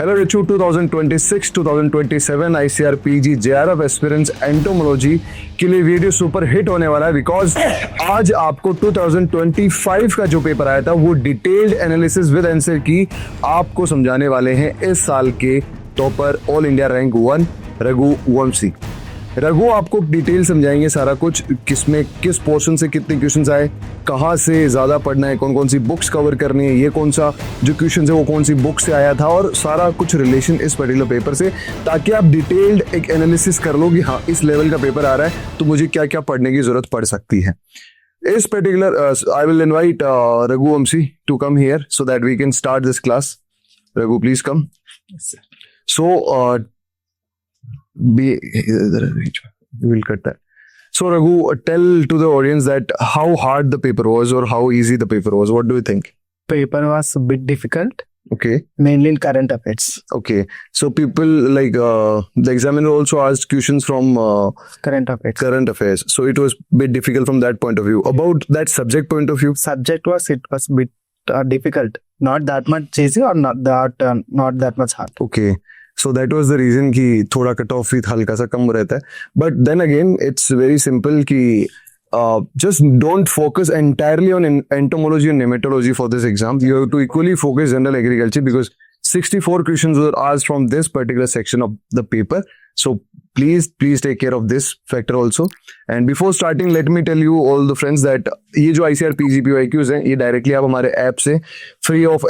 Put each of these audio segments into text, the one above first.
Hello Richu 2026-2027 ICAR PG JRF aspirants entomology के लिए video super hit होने वाला है बिकॉज आज आपको 2025 का जो पेपर आया था वो डिटेल्ड एनालिसिस विद आंसर की आपको समझाने वाले हैं इस साल के topper all India rank 1 Raghu Vamshi. Raghu आपको डिटेल समझाएंगे सारा कुछ, किसमें किस पोर्शन से कितने क्वेश्चंस आए, कहाँ से ज़्यादा पढ़ना है, कौन कौन सी बुक्स कवर करनी है, ये कौन सा जो क्वेश्चन है वो कौन सी बुक से आया था और सारा कुछ रिलेशन इस पर्टिकुलर पेपर से, ताकि आप डिटेल्ड एक एनालिसिस कर लो कि हाँ इस लेवल का पेपर आ रहा है तो मुझे क्या क्या पढ़ने की जरूरत पड़ सकती है। इस particular I will invite Raghu Vamshi to come here so that we can start this class. Raghu please come. So we'll cut that. So Raghu, tell to the audience that how hard the paper was or how easy the paper was. What do you think? Paper was a bit difficult. Okay. Mainly in current affairs. Okay. So people like the examiner also asked questions from Current affairs. Current affairs. So it was a bit difficult from that point of view. About that subject point of view. Subject was a bit difficult. Not that much easy or not that much hard. Okay. So that was the reason कि थोड़ा cut off भी हल्का सा कम रहता है. But then again, it's very simple कि just don't focus entirely on entomology and nematology for this exam. You have to equally focus general agriculture because 64 questions were asked from this particular section of the paper. So please take care of this factor also. And before starting, let me tell you all the friends that ये जो ICAR PG PYQs हैं ये directly आप हमारे app से free of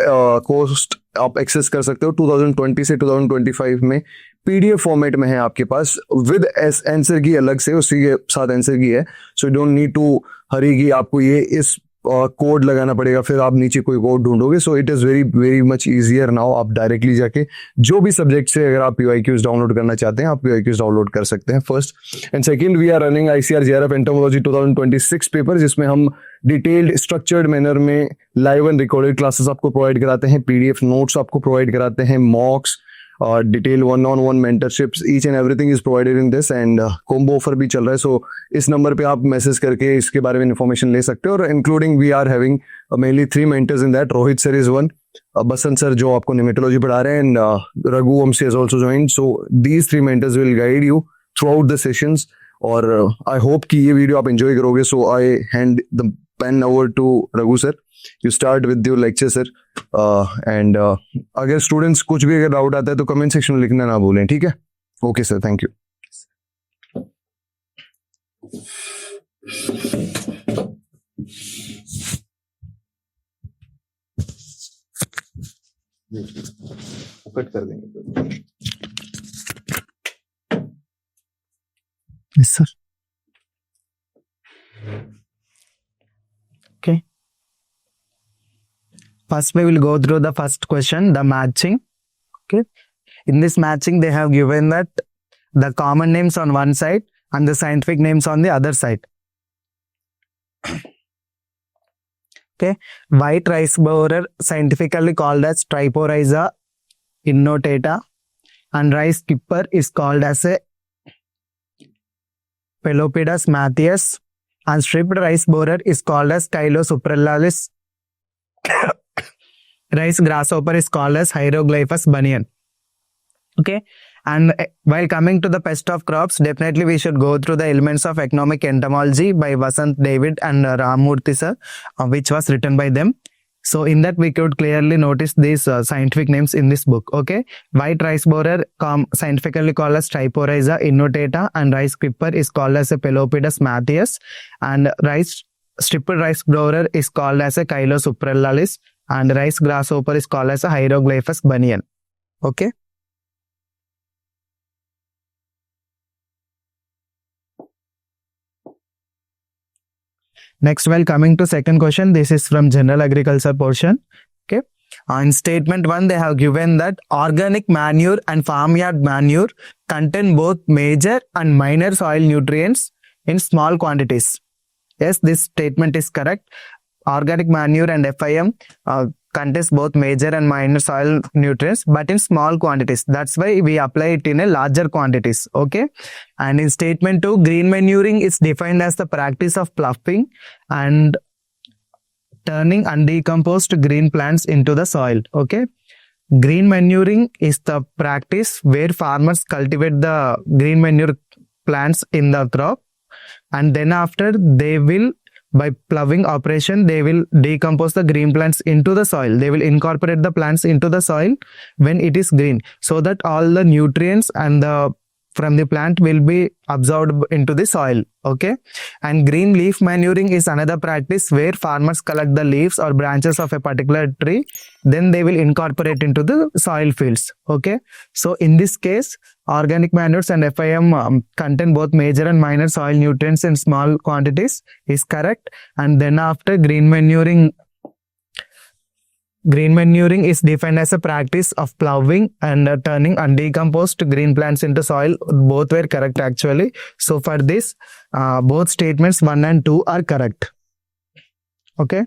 cost आप access कर सकते हो। 2020 से 2025 में PDF फॉर्मेट में है आपके पास, विद आंसर की अलग से उसी के साथ आंसर की है। So you don't need to hurry कि आपको ये इस कोड लगाना पड़ेगा फिर आप नीचे कोई कोड ढूंढोगे। So it is very very much easier now. आप डायरेक्टली जाके जो भी सब्जेक्ट से अगर आप PYQs डाउनलोड करना चाहते हैं आप PYQs डाउनलोड कर सकते हैं। First and second, we are running ICAR JRF entomology 2026 paper, जिसमें हम डिटेल्ड स्ट्रक्चर्ड मैनर में लाइव एंड रिकॉर्डेड क्लासेस आपको प्रोवाइड कराते हैं, PDF नोट्स आपको प्रोवाइड कराते हैं, मॉक्स और detail 1-on-1 mentorships, each and everything is provided in this. And combo offer भी चल रहा है। सो इस नंबर पे आप मैसेज करके इसके बारे में इन्फॉर्मेशन ले सकते हो। और including we are having mainly 3 mentors in that. Rohit sir is one, Basant sir जो आपको नेमेटोलॉजी पढ़ा रहे हैं, and Raghu Vamshi has also joined. So these 3 mentors will guide you throughout the sessions. और आई होप कि ये वीडियो आप एंजॉय करोगे। So I hand the pen over to Raghu sir, you start with your lecture sir. And अगर students कुछ भी अगर doubt आता है तो कमेंट सेक्शन में लिखना ना भूलें, ठीक है? Okay sir, thank you. Cut कर देंगे। Yes, sir. Okay. First, we will go through the first question, the matching. Okay. In this matching, they have given that the common names on one side and the scientific names on the other side. Okay. White rice borer, scientifically called as Triporrhiza innotata, and rice skipper is called as a Pelopidus mathias, and stripped rice borer is called as Chylosupralis. Rice grasshopper is called as Hieroglyphus bunyan. Okay. And while coming to the pest of crops, definitely we should go through the elements of economic entomology by Vasant David and Ramurthy sir, which was written by them. So in that we could clearly notice these scientific names in this book. Okay. White rice borer scientifically called as Triporrhiza innotata, and rice skipper is called as a Pelopidus mathias, and stripped rice borer is called as a Chylosupralis, and rice grasshopper is called as a Hieroglyphus bunyan. Okay. Next, while coming to second question, this is from general agriculture portion. Okay. In statement 1, they have given that organic manure and farmyard manure contain both major and minor soil nutrients in small quantities. Yes, this statement is correct. Organic manure and FIM contains both major and minor soil nutrients, but in small quantities. That's why we apply it in a larger quantities. Okay. And in statement 2, green manuring is defined as the practice of ploughing and turning undecomposed green plants into the soil. Okay. Green manuring is the practice where farmers cultivate the green manure plants in the crop, and then after they will, by ploughing operation, they will decompose the green plants into the soil. They will incorporate the plants into the soil when it is green, so that all the nutrients and the from the plant will be absorbed into the soil. Okay. And green leaf manuring is another practice where farmers collect the leaves or branches of a particular tree, then they will incorporate into the soil fields. Okay. So in this case, organic manures and FIM contain both major and minor soil nutrients in small quantities is correct. And then after, green manuring is defined as a practice of ploughing and turning undecomposed green plants into soil. Both were correct actually. So for this, both statements 1 and 2 are correct. Okay.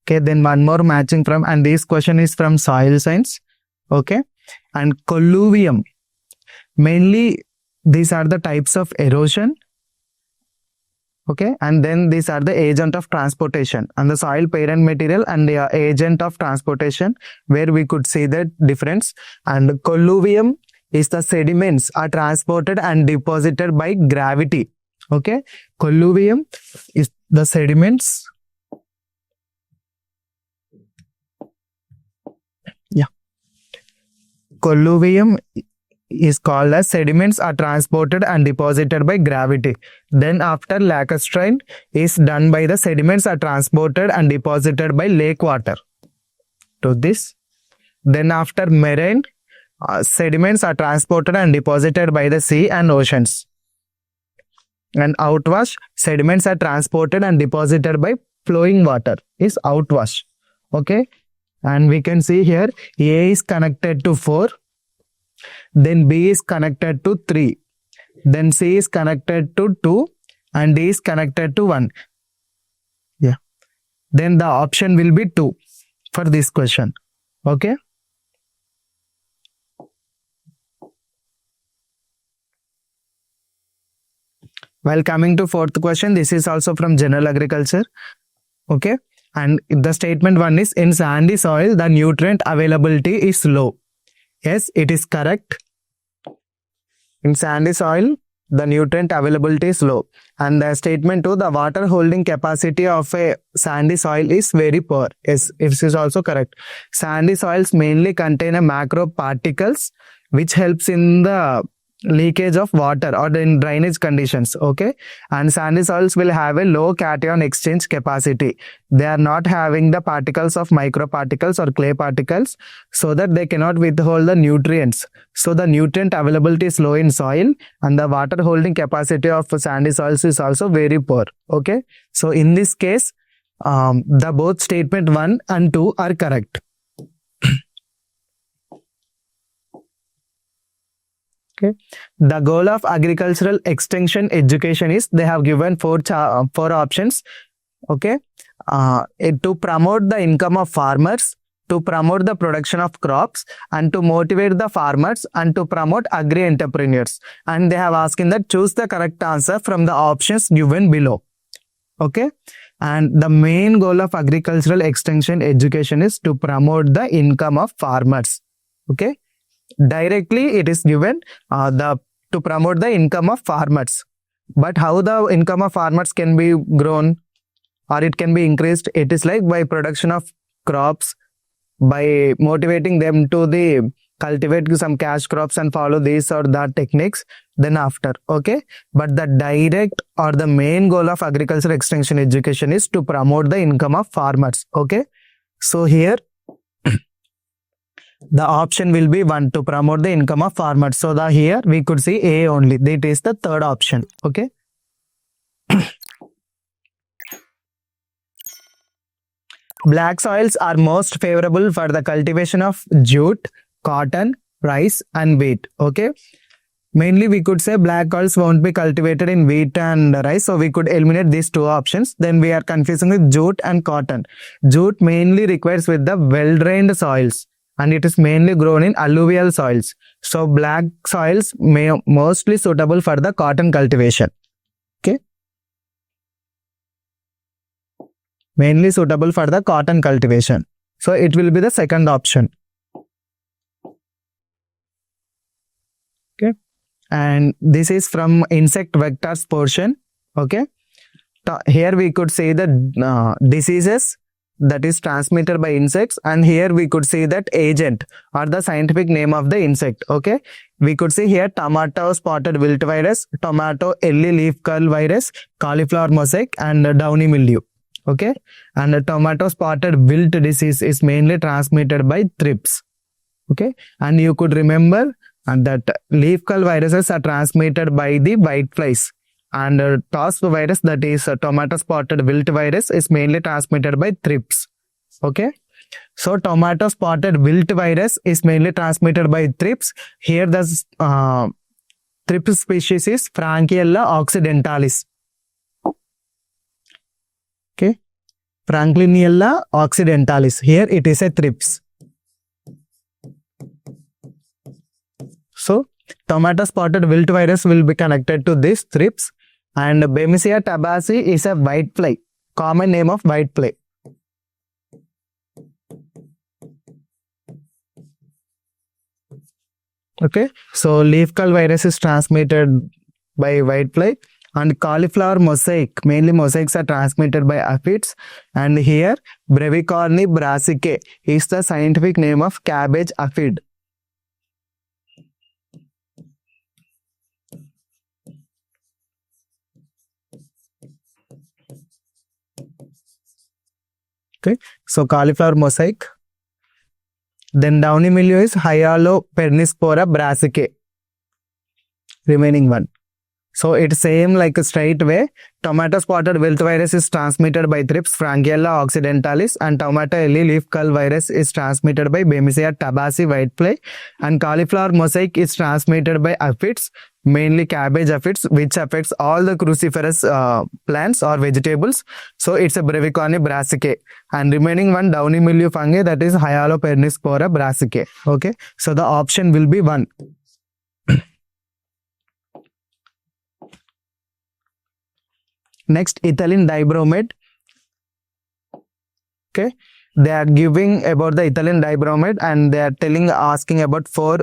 Okay, then one more matching from, and this question is from soil science. Okay. And colluvium. Mainly, these are the types of erosion. Okay, and then these are the agent of transportation, and the soil parent material and the agent of transportation, where we could see the difference. And colluvium is the sediments are transported and deposited by gravity. Okay, colluvium is the sediments. Yeah, colluvium is called as sediments are transported and deposited by gravity. Then after, lacustrine is done by the sediments are transported and deposited by lake water. To this. Then after, marine sediments are transported and deposited by the sea and oceans. And outwash sediments are transported and deposited by flowing water is outwash. Okay. And we can see here A is connected to 4. Then B is connected to 3, then C is connected to 2, and D is connected to 1. Yeah. Then the option will be 2 for this question. Okay. While coming to fourth question, this is also from general agriculture. Okay. And the statement 1 is, in sandy soil, the nutrient availability is low. Yes, it is correct. In sandy soil, the nutrient availability is low. And the statement 2, the water holding capacity of a sandy soil is very poor. Yes, it is also correct. Sandy soils mainly contain a macro particles which helps in the leakage of water or in drainage conditions. Okay. And sandy soils will have a low cation exchange capacity. They are not having the particles of microparticles or clay particles, so that they cannot withhold the nutrients. So the nutrient availability is low in soil, and the water holding capacity of sandy soils is also very poor. Okay. So in this case, the both statement 1 and 2 are correct. Okay. The goal of agricultural extension education is, they have given four options. Okay. To promote the income of farmers, to promote the production of crops, and to motivate the farmers, and to promote agri entrepreneurs. And they have asked that choose the correct answer from the options given below. Okay. And the main goal of agricultural extension education is to promote the income of farmers. Okay. Directly it is given to promote the income of farmers. But how the income of farmers can be grown or it can be increased? It is like by production of crops, by motivating them to cultivate some cash crops and follow these or that techniques. Then after, okay. But the direct or the main goal of agricultural extension education is to promote the income of farmers. Okay. So here the option will be 1, to promote the income of farmers. So here we could see A only. That is the third option. Okay. Black soils are most favorable for the cultivation of jute, cotton, rice and wheat. Okay. Mainly we could say black soils won't be cultivated in wheat and rice. So we could eliminate these two options. Then we are confusing with jute and cotton. Jute mainly requires with the well-drained soils, and it is mainly grown in alluvial soils. So black soils may mostly suitable for the cotton cultivation. Okay. mainly suitable for the cotton cultivation. So it will be the second option. Okay, and this is from insect vectors portion. Okay, here we could say the diseases that is transmitted by insects, and here we could see that agent or the scientific name of the insect. Okay, we could see here tomato spotted wilt virus, tomato early leaf curl virus, cauliflower mosaic, and downy mildew. Okay, and the tomato spotted wilt disease is mainly transmitted by thrips. Okay, and you could remember that leaf curl viruses are transmitted by the whiteflies, and TOSP virus, that is tomato spotted wilt virus, is mainly transmitted by thrips. Okay, so tomato spotted wilt virus is mainly transmitted by thrips. Here the thrips species is Frankiella occidentalis. Okay, Frankliniella occidentalis, here it is a thrips. So tomato spotted wilt virus will be connected to this thrips, and Bemisia tabaci is a whitefly, common name of whitefly. Okay, so leaf curl virus is transmitted by whitefly, and cauliflower mosaic, mainly mosaics are transmitted by aphids, and here Brevicorni brassicae is the scientific name of cabbage aphid. Okay, so cauliflower mosaic. Then downy mildew is Hyalopernispora brassicae, remaining one. So it's same like a straight way. Tomato spotted wilt virus is transmitted by thrips, Frankiella occidentalis, and tomato early leaf curl virus is transmitted by Bemisia tabaci whitefly, and cauliflower mosaic is transmitted by aphids, mainly cabbage aphids, which affects all the cruciferous plants or vegetables. So it's a Brevicorni brassicae, and remaining one downy mildew fungi, that is Hyalopernispora brassicae. Okay, so the option will be 1. Next, ethylene dibromate. Okay, they are giving about the ethylene dibromate, and they are asking about 4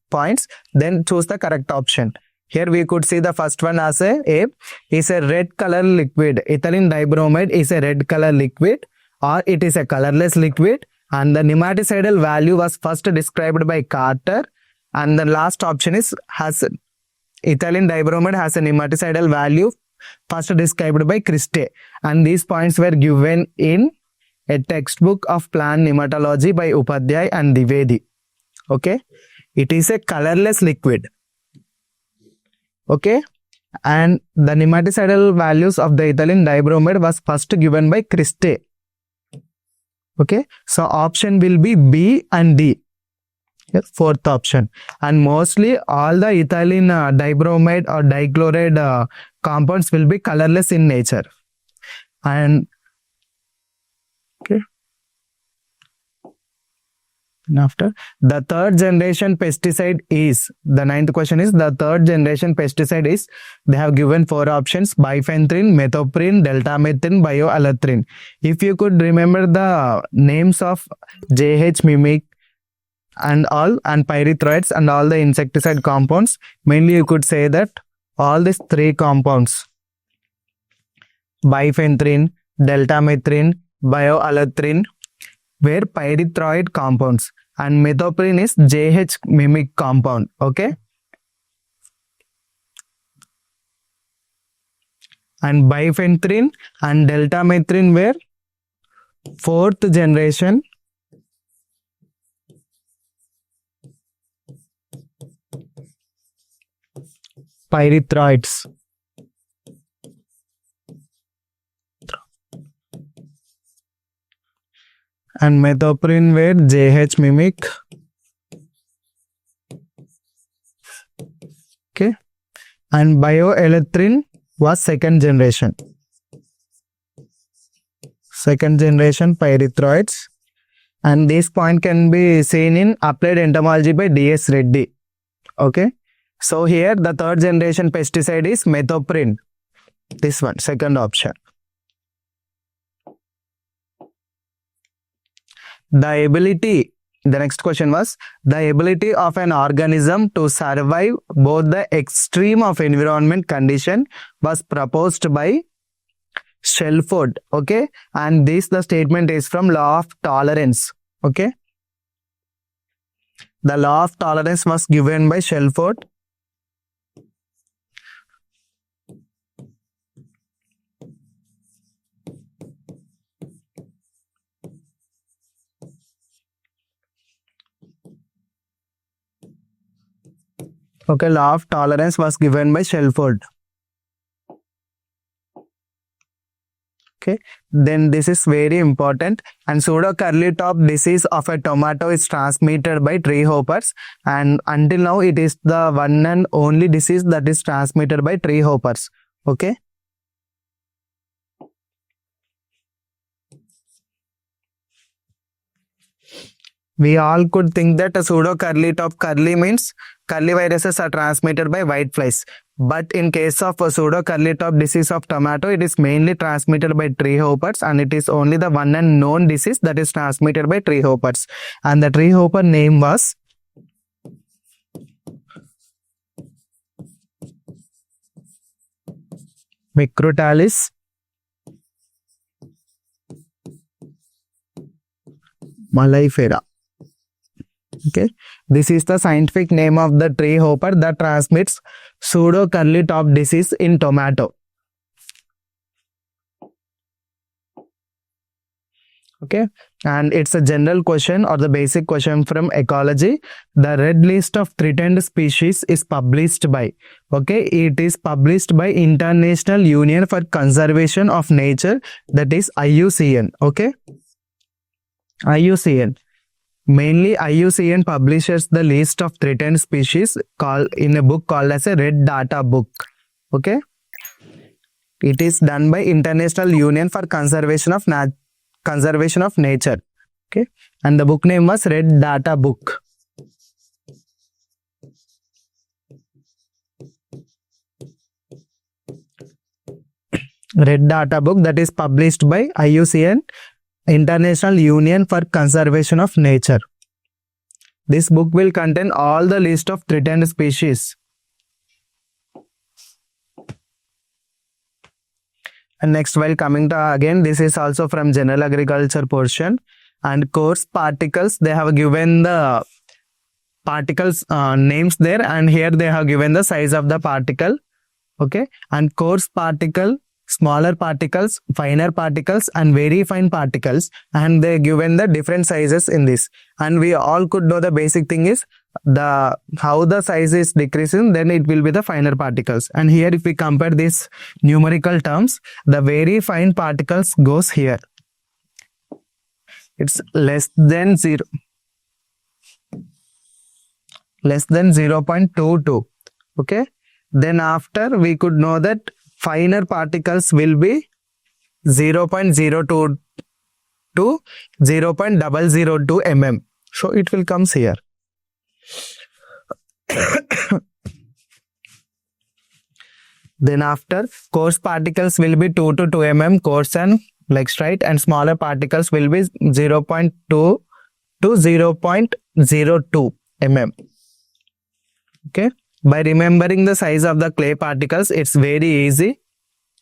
points. Then choose the correct option. Here we could see the first one as A is a red color liquid. Ethylene dibromate is a red color liquid, or it is a colorless liquid, and the nematicidal value was first described by Carter, and the last option is ethylene dibromate has a nematicidal value first described by Christie, and these points were given in a textbook of plant nematology by Upadhyay and Dwivedi. Okay, it is a colorless liquid. Okay, and the nematicidal values of the ethylene dibromate was first given by Christie. Okay, so option will be B and D. Yes, fourth option. And mostly all the ethylene dibromate or dichloride compounds will be colorless in nature. And okay, and after the third generation pesticide is, the 9th question is, the third generation pesticide is, they have given 4 options: bifenthrin, methoprin, deltamethrin, bioaletrin. If you could remember the names of JH mimic and all, and pyrethroids and all the insecticide compounds, mainly you could say that all these 3 compounds, bifenthrin, deltamethrin, bioaletrin, were pyrethroid compounds, and methoprin is JH mimic compound. Okay, and bifenthrin and deltamethrin were 4th generation pyrethroids. And methoprin were JH mimic. Okay, and bioaletrin was 2nd generation. 2nd generation pyrethroids, and this point can be seen in Applied Entomology by D.S. Reddy. Okay, so here the 3rd generation pesticide is methoprin. This one, 2nd option. The next question was, the ability of an organism to survive both the extreme of environment condition was proposed by Shelford. Okay, and the statement is from law of tolerance. Okay, the law of tolerance was given by Shelford. Okay, law of tolerance was given by Shelford. Okay, then this is very important. And pseudo curly top disease of a tomato is transmitted by tree hoppers, and until now it is the one and only disease that is transmitted by tree hoppers. Okay, we all could think that a pseudo curly top, curly means curly viruses are transmitted by whiteflies. But in case of a pseudo curly top disease of tomato, it is mainly transmitted by tree hoppers, and it is only the one and known disease that is transmitted by tree hoppers. And the tree hopper name was Microtalis malifera. Okay, this is the scientific name of the tree hopper that transmits pseudo curly top disease in tomato. Okay, and it's a general question or the basic question from ecology. The red list of threatened species is published by, okay, it is published by International Union for Conservation of Nature, that is IUCN. Okay, IUCN. Mainly IUCN publishes the list of threatened species in a book called as a red data book. Okay, it is done by International Union for Conservation of Nature. Okay, and the book name was Red Data Book. Red Data Book, that is published by IUCN, International Union for Conservation of Nature. This book will contain all the list of threatened species. And next, while coming to again, this is also from general agriculture portion, and coarse particles, they have given the particles names there, and here they have given the size of the particle. Okay, and coarse particle, smaller particles, finer particles, and very fine particles, and they given the different sizes in this. And we all could know the basic thing is how the size is decreasing, then it will be the finer particles. And here if we compare these numerical terms, the very fine particles goes here. It's less than 0.22. Okay, then after we could know that finer particles will be 0.02 to 0.002 mm. So it will comes here. Then after, coarse particles will be 2 to 2 mm coarse and like straight, and smaller particles will be 0.2 to 0.02 mm. Okay, by remembering the size of the clay particles, it's very easy.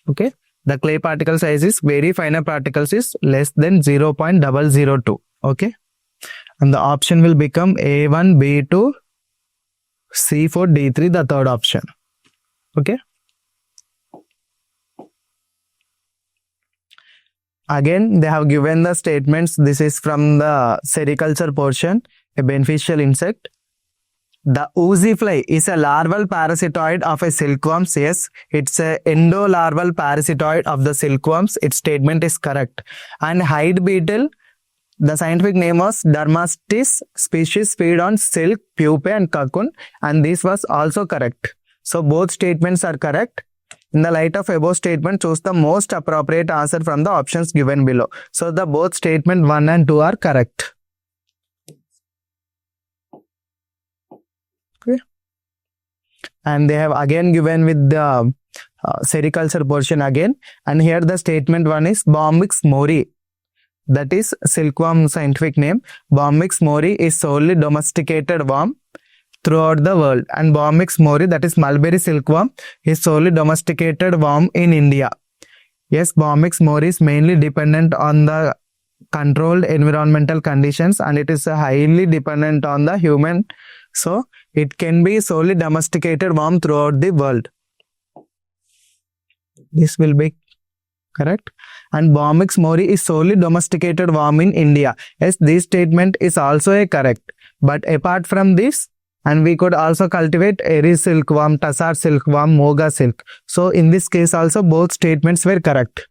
Okay, the clay particle size is very finer particles is less than 0.002. Okay, and the option will become A1, B2, C4, D3, the third option. Okay, again they have given the statements. This is from the sericulture portion, a beneficial insect. The oozy fly is a larval parasitoid of a silkworms. Yes, it's a endolarval parasitoid of the silkworms. Its statement is correct. And hide beetle, the scientific name was Dermastis species, feed on silk, pupae and cocoon, and this was also correct. So both statements are correct. In the light of above statement, choose the most appropriate answer from the options given below. So the both statement 1 and 2 are correct. Okay. And they have again given with the sericulture portion again, and here the statement 1 is Bombyx mori. that is silkworm scientific name. Bombyx mori is solely domesticated worm throughout the world, and Bombyx mori, that is mulberry silkworm, is solely domesticated worm in India. Yes, Bombyx mori is mainly dependent on the controlled environmental conditions, and it is highly dependent on the human, so it can be solely domesticated worm throughout the world. This will be correct. And Bombyx mori is solely domesticated worm in India. Yes, this statement is also a correct. But apart from this, and we could also cultivate eri silkworm, tassar silkworm, moga silk. So in this case also both statements were correct.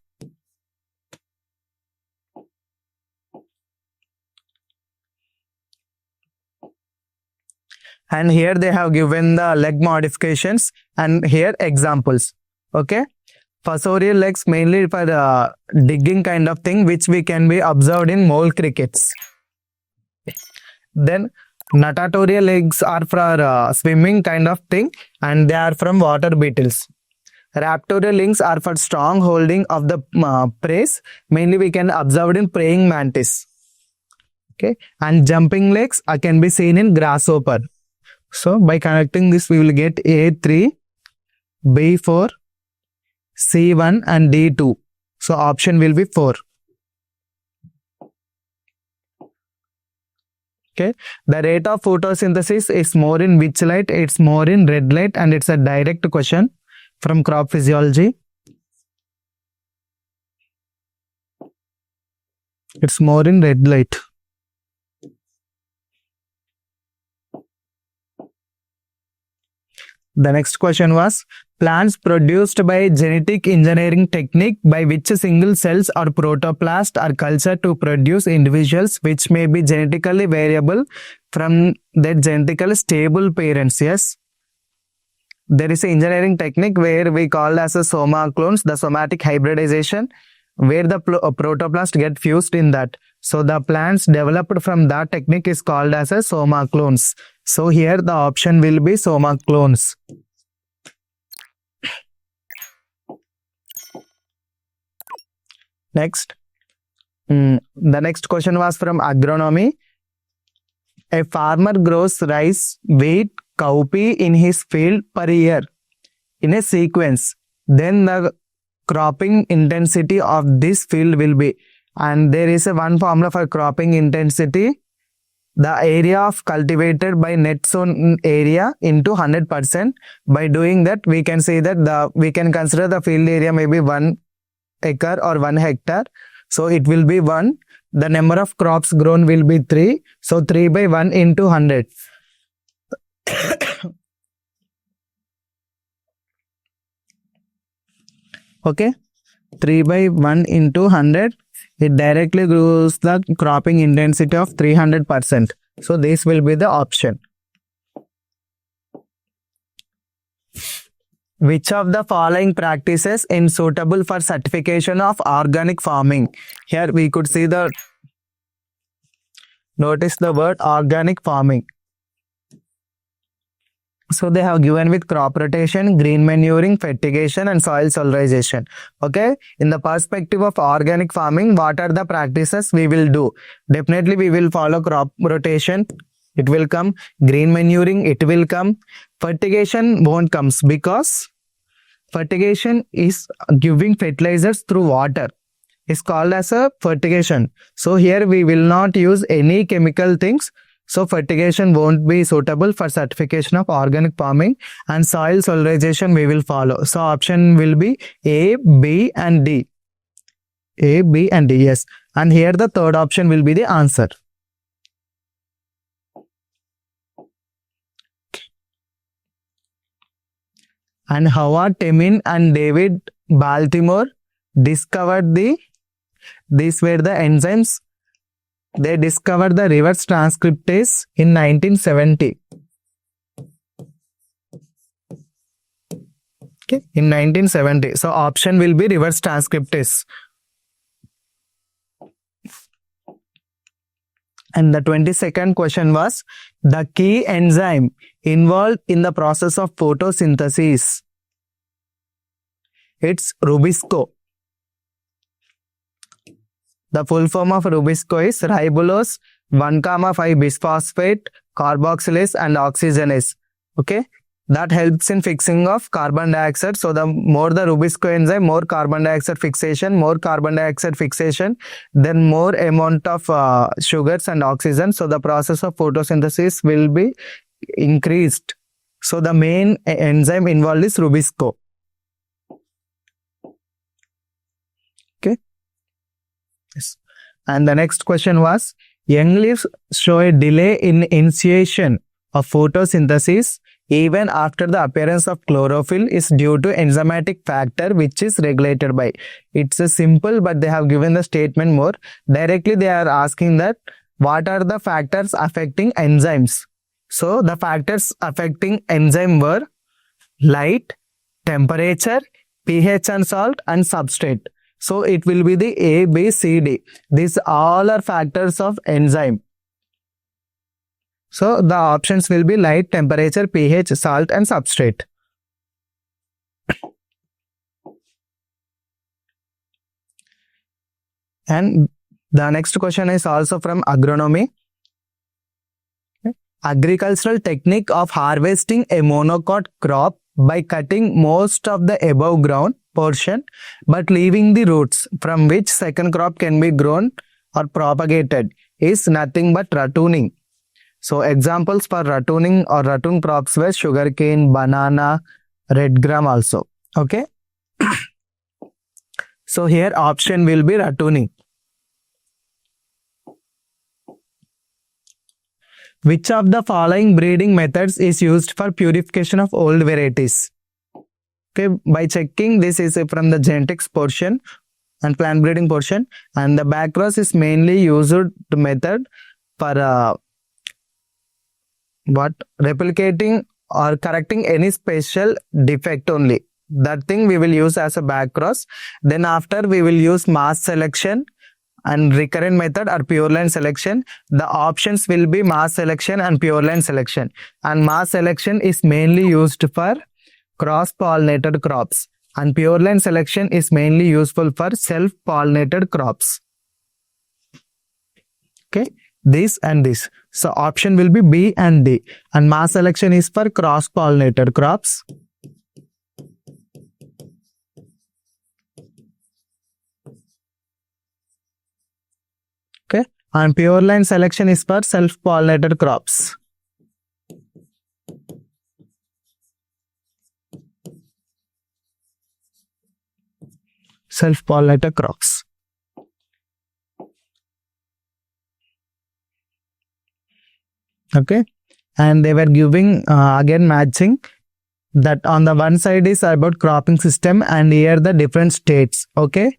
And here they have given the leg modifications and here examples. Okay. Fossorial legs mainly for digging kind of thing, which we can be observed in mole crickets. Then natatorial legs are for swimming kind of thing, and they are from water beetles. Raptorial legs are for strong holding of the prey, mainly we can observe in praying mantis. Okay, and jumping legs can be seen in grasshopper. So by connecting this, we will get A3, B4, C1 and D2. So option will be 4. Okay, the rate of photosynthesis is more in which light? It's more in red light, and it's a direct question from crop physiology. It's more in red light. The next question was, plants produced by genetic engineering technique by which single cells or protoplast are cultured to produce individuals which may be genetically variable from their genetically stable parents. Yes, there is an engineering technique where we call as a soma clones, the somatic hybridization, where the protoplast get fused in that. So the plants developed from that technique is called as a soma clones. So here the option will be soma clones. Next, the next question was from agronomy. A farmer grows rice, wheat, cowpea in his field per year in a sequence. Then the cropping intensity of this field will be, and there is a one formula for cropping intensity, the area of cultivated by net sown area into 100%. By doing that, we can say that we can consider the field area maybe 1 acre or 1 hectare. So it will be 1. The number of crops grown will be 3. So 3 by 1 into 100. Okay. 3 by 1 into 100. It directly gives the cropping intensity of 300%. So this will be the option. Which of the following practices is suitable for certification of organic farming? Here we could see the, notice the word organic farming. So they have given with crop rotation, green manuring, fertigation and soil solarization. Okay, in the perspective of organic farming, what are the practices we will do? Definitely we will follow crop rotation. It will come. Green manuring, it will come. Fertigation won't come because fertigation is giving fertilizers through water. It's called as a fertigation. So here we will not use any chemical things. So fertigation won't be suitable for certification of organic farming, and soil solarization we will follow. So option will be A, B and D. A, B and D, yes. And here the third option will be the answer. And Howard Temin and David Baltimore discovered these were the enzymes. They discovered the reverse transcriptase in 1970. Okay, in 1970. So option will be reverse transcriptase. And the 22nd question was, the key enzyme involved in the process of photosynthesis. It's rubisco. The full form of Rubisco is ribulose 1,5 bisphosphate carboxylase and oxygenase. Okay, that helps in fixing of carbon dioxide. So the more the Rubisco enzyme, more carbon dioxide fixation, then more amount of sugars and oxygen. So the process of photosynthesis will be increased. So the main enzyme involved is Rubisco. Okay. Yes. And the next question was, young leaves show a delay in initiation of photosynthesis even after the appearance of chlorophyll is due to enzymatic factor which is regulated by. It's a simple, but they have given the statement more. Directly they are asking that what are the factors affecting enzymes. So the factors affecting enzyme were light, temperature, pH and salt and substrate. So it will be the A, B, C, D. These all are factors of enzyme. So the options will be light, temperature, pH, salt and substrate. And the next question is also from agronomy. Agricultural technique of harvesting a monocot crop by cutting most of the above ground portion but leaving the roots from which second crop can be grown or propagated is nothing but rattooning. So examples for rattooning or rattoon crops were sugarcane, banana, red gram also. Okay. So here option will be rattooning. Which of the following breeding methods is used for purification of old varieties? Okay, by checking, this is from the genetics portion and plant breeding portion, and the backcross is mainly used method for replicating or correcting any special defect only. That thing we will use as a backcross. Then after we will use mass selection and recurrent method or pure line selection. The options will be mass selection and pure line selection. And mass selection is mainly used for cross-pollinated crops. And pure line selection is mainly useful for self-pollinated crops. Okay, this and this. So option will be B and D. And mass selection is for cross-pollinated crops. Okay, and pure line selection is for self-pollinated crops. Self-pollinated crops. Okay, and they were giving again matching that on the one side is about cropping system and here the different states. Okay,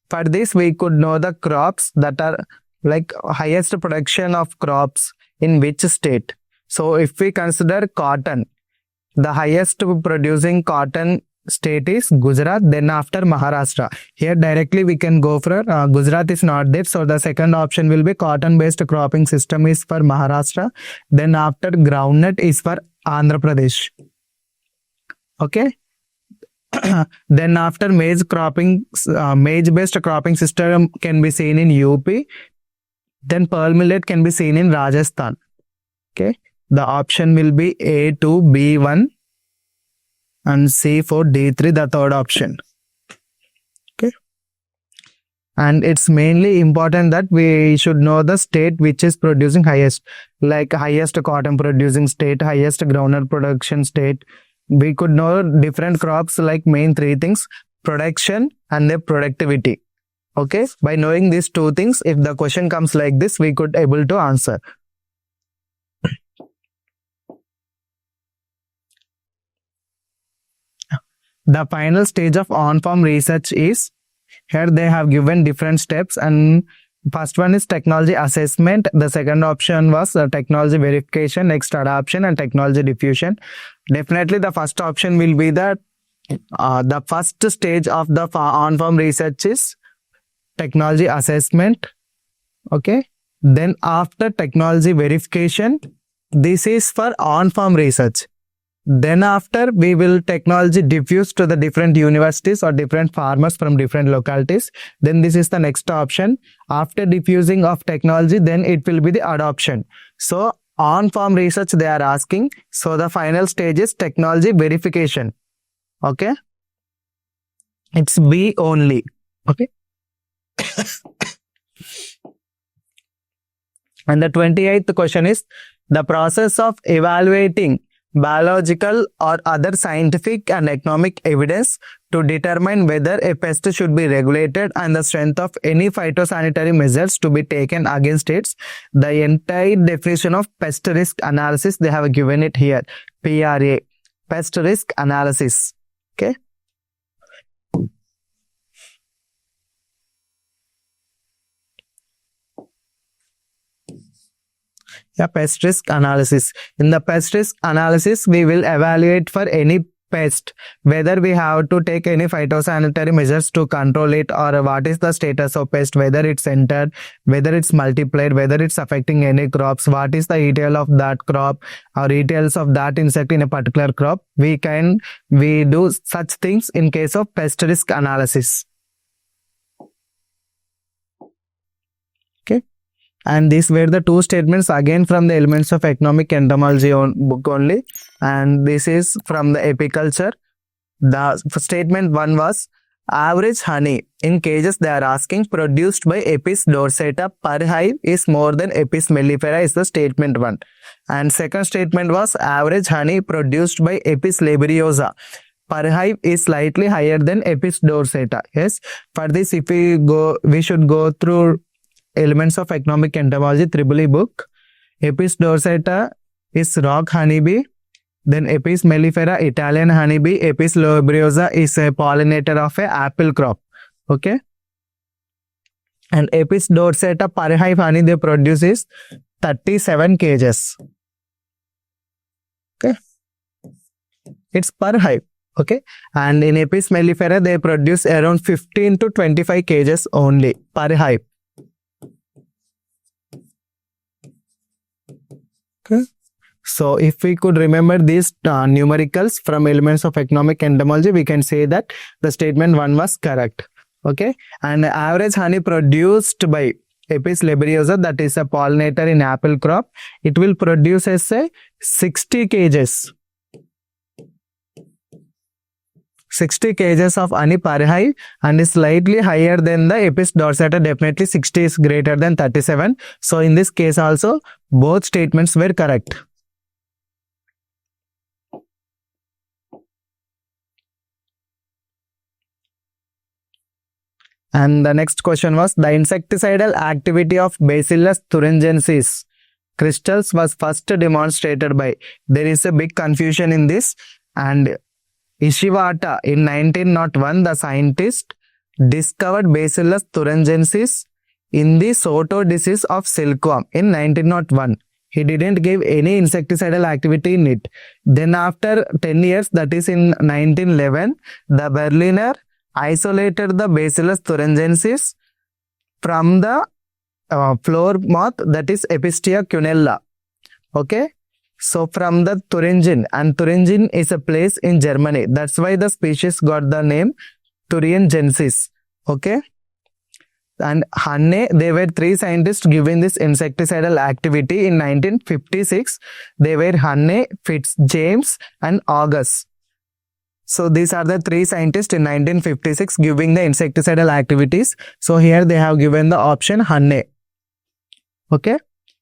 for this we could know the crops that are like highest production of crops in which state. So if we consider cotton, the highest producing cotton state is Gujarat, then after Maharashtra. Here directly we can go for Gujarat is not there, so the second option will be cotton based cropping system is for Maharashtra, then after groundnut is for Andhra Pradesh. Okay, then after maize cropping, maize based cropping system can be seen in UP, then pearl millet can be seen in Rajasthan. Okay, the option will be A2, B1 and C4, D3, the third option. Okay, and it's mainly important that we should know the state which is producing highest, like highest cotton producing state, highest groundnut production state. We could know different crops like main three things: production and their productivity. Okay, by knowing these two things, if the question comes like this, we could able to answer. The final stage of on-farm research is, here they have given different steps, and first one is technology assessment. The second option was technology verification, next adoption and technology diffusion. Definitely the first option will be that the first stage of the on-farm research is technology assessment. Okay, then after technology verification, this is for on-farm research. Then after, we will technology diffuse to the different universities or different farmers from different localities. Then this is the next option. After diffusing of technology, then it will be the adoption. So on-farm research they are asking. So the final stage is technology verification. Okay. It's B only. Okay. And the 28th question is the process of evaluating biological or other scientific and economic evidence to determine whether a pest should be regulated and the strength of any phytosanitary measures to be taken against it. The entire definition of pest risk analysis, they have given it here. PRA, pest risk analysis. Okay. Yeah, pest risk analysis. In the pest risk analysis, we will evaluate for any pest, whether we have to take any phytosanitary measures to control it, or what is the status of pest, whether it's entered, whether it's multiplied, whether it's affecting any crops, what is the ETL of that crop or ETLs of that insect in a particular crop. We do such things in case of pest risk analysis. Okay. And these were the two statements again from the Elements of Economic Entomology book only. And this is from the Apiculture. The statement 1 was average honey in cages they are asking produced by Apis dorsata per hive is more than Apis mellifera is the statement 1. And second statement was average honey produced by Apis laboriosa per hive is slightly higher than Apis dorsata. Yes. For this, if we should go through Elements of Economic Entomology (3E) book. Apis dorsata is rock honeybee. Then Apis mellifera, Italian honeybee. Apis laboriosa is a pollinator of a apple crop. Okay. And Apis dorsata per hive honey they produce is 37 kgs. Okay. It's per hive. Okay. And in Apis mellifera they produce around 15 to 25 kgs only per hive. Okay. So if we could remember these numericals from Elements of Economic Entomology, we can say that the statement 1 was correct. Okay. And the average honey produced by Apis laboriosa, that is a pollinator in apple crop, it will produce as a 60 kgs. 60 kgs of honey per hive and is slightly higher than the Apis dorsata. Definitely 60 is greater than 37. So in this case also both statements were correct. And the next question was the insecticidal activity of Bacillus thuringiensis crystals was first demonstrated by. There is a big confusion in this. And Ishivata in 1901, the scientist discovered Bacillus thuringiensis in the Soto disease of silkworm in 1901. He didn't give any insecticidal activity in it. Then after 10 years, that is in 1911, the Berliner isolated the Bacillus thuringiensis from the floor moth, that is Epistia cunella. Okay. So from the Thuringien, and Thuringien is a place in Germany. That's why the species got the name thuringiensis. Okay. And Hanne, they were 3 scientists giving this insecticidal activity in 1956. They were Hanne, Fitzjames and August. So these are the 3 scientists in 1956 giving the insecticidal activities. So here they have given the option Hanne. Okay.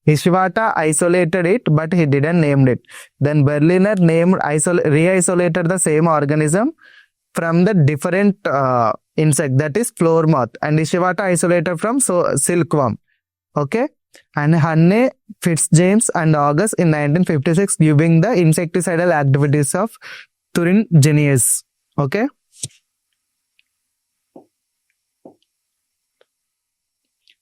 Ishivata isolated it, but he didn't name it. Then Berliner re-isolated the same organism from the different insect, that is floor moth, and Ishivata isolated from silkworm. Okay. And Hanne, Fitzjames and August in 1956 giving the insecticidal activities of thuringiensis. Okay.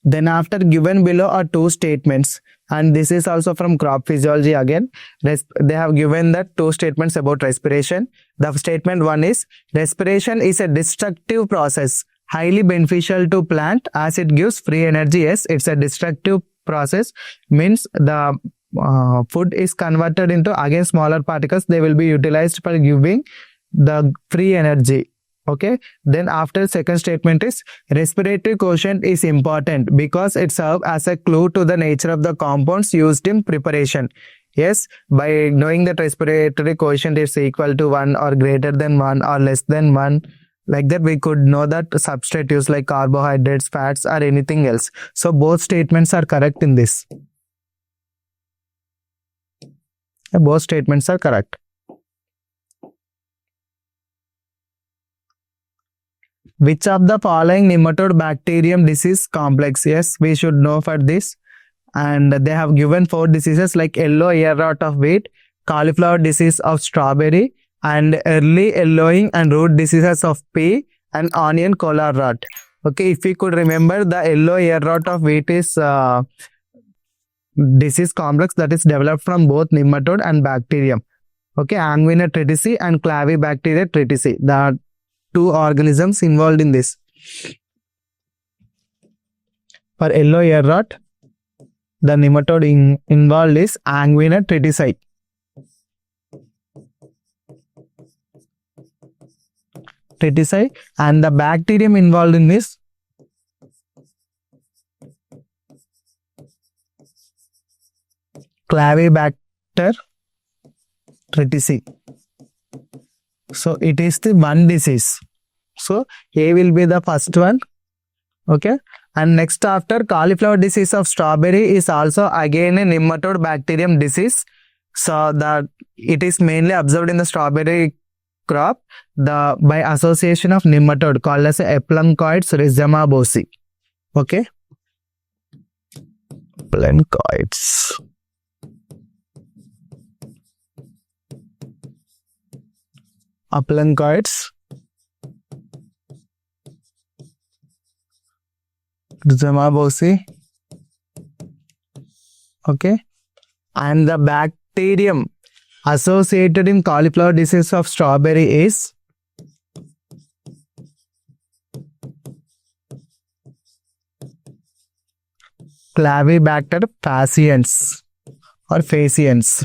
Then after given below are 2 statements, and this is also from crop physiology again. They have given the 2 statements about respiration. The statement 1 is respiration is a destructive process, highly beneficial to plant as it gives free energy. Yes, it's a destructive process, means the food is converted into again smaller particles, they will be utilized for giving the free energy. Okay, then after second statement is respiratory quotient is important because it serves as a clue to the nature of the compounds used in preparation. Yes, by knowing that respiratory quotient is equal to 1 or greater than 1 or less than 1, like that we could know that substrate used like carbohydrates, fats or anything else. So both statements are correct in this. Both statements are correct. Which of the following nematode-bacterium disease complex? Yes, we should know for this. And they have given 4 diseases like yellow ear rot of wheat, cauliflower disease of strawberry, and early yellowing and root diseases of pea and onion collar rot. Okay, if we could remember, the yellow ear rot of wheat is disease complex that is developed from both nematode and bacterium. Okay, Angina tritici and Clavibacteria tritici, the 2 organisms involved in this. For yellow ear rot, the nematode involved is Angina tritici. And the bacterium involved in this Clavibacter tritici. So it is the one disease. So A will be the first one. Okay. And next after cauliflower disease of strawberry is also again a nematode-bacterium disease. So that it is mainly observed in the strawberry crop by association of nematode called as Eplancoides rhizomabosi. Okay. Eplancoides. Eplancoides rhizomabosi. Okay. And the bacterium associated in cauliflower disease of strawberry is Clavibacter faciens or faciens.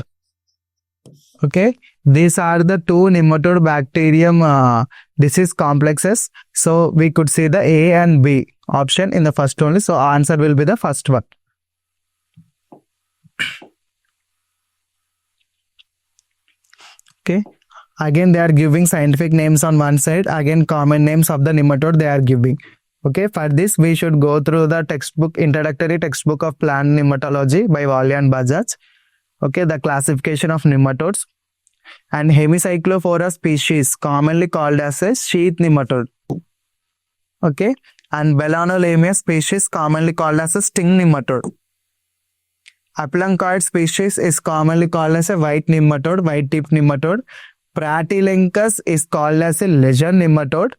Okay, these are the 2 nematode-bacterium disease complexes. So we could see the A and B option in the first only. So answer will be the first one. Okay, again they are giving scientific names on one side, again common names of the nematode they are giving. Okay, for this we should go through the textbook, introductory textbook of plant nematology by Wally and Bajaj. Okay, the classification of nematodes. And Hemicyclophora species commonly called as a sheath nematode. Okay, and Bellanolamia species commonly called as a sting nematode. Eplancoid species is commonly called as a white nematode, white tip nematode. Pratylenchus is called as a leisure nematode.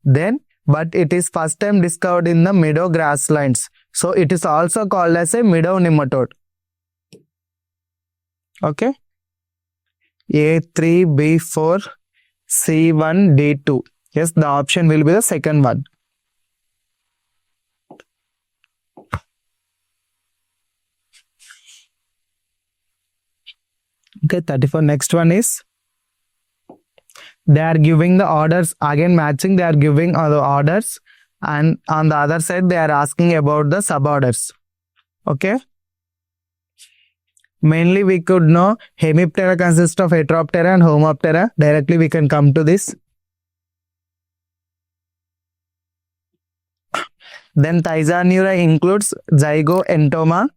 Then, but it is first time discovered in the meadow grasslands. So it is also called as a meadow nematode. Okay. A3, B4, C1, D2. Yes, the option will be the second one. Okay, 34. Next one is they are giving the orders, again matching, they are giving the orders, and on the other side they are asking about the suborders. Okay. Mainly we could know Hemiptera consists of Heteroptera and Homoptera. Directly we can come to this. Then Thysanura includes Zygoentoma.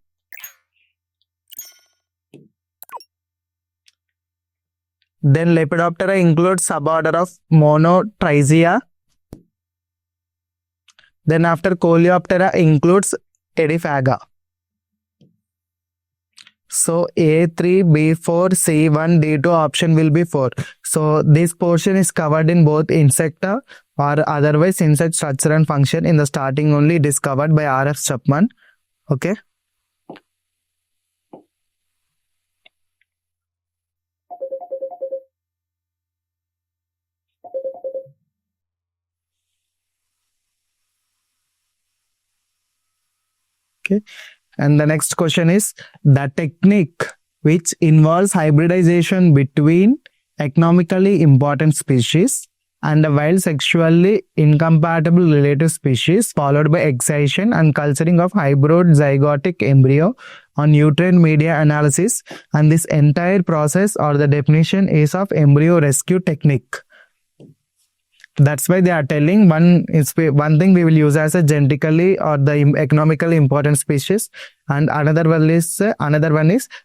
Then Lepidoptera includes suborder of Monotrizia. Then after Coleoptera includes Ediphaga. So A3, B4, C1, D2 option will be 4. So this portion is covered in both Insecta or otherwise insect structure and function in the starting only discovered by R.F. Chapman. Okay. Okay. And the next question is the technique which involves hybridization between economically important species and a wild sexually incompatible relative species, followed by excision and culturing of hybrid zygotic embryo on nutrient media analysis, and this entire process or the definition is of embryo rescue technique. That's why they are telling one thing we will use as a genetically or the economically important species, and another one is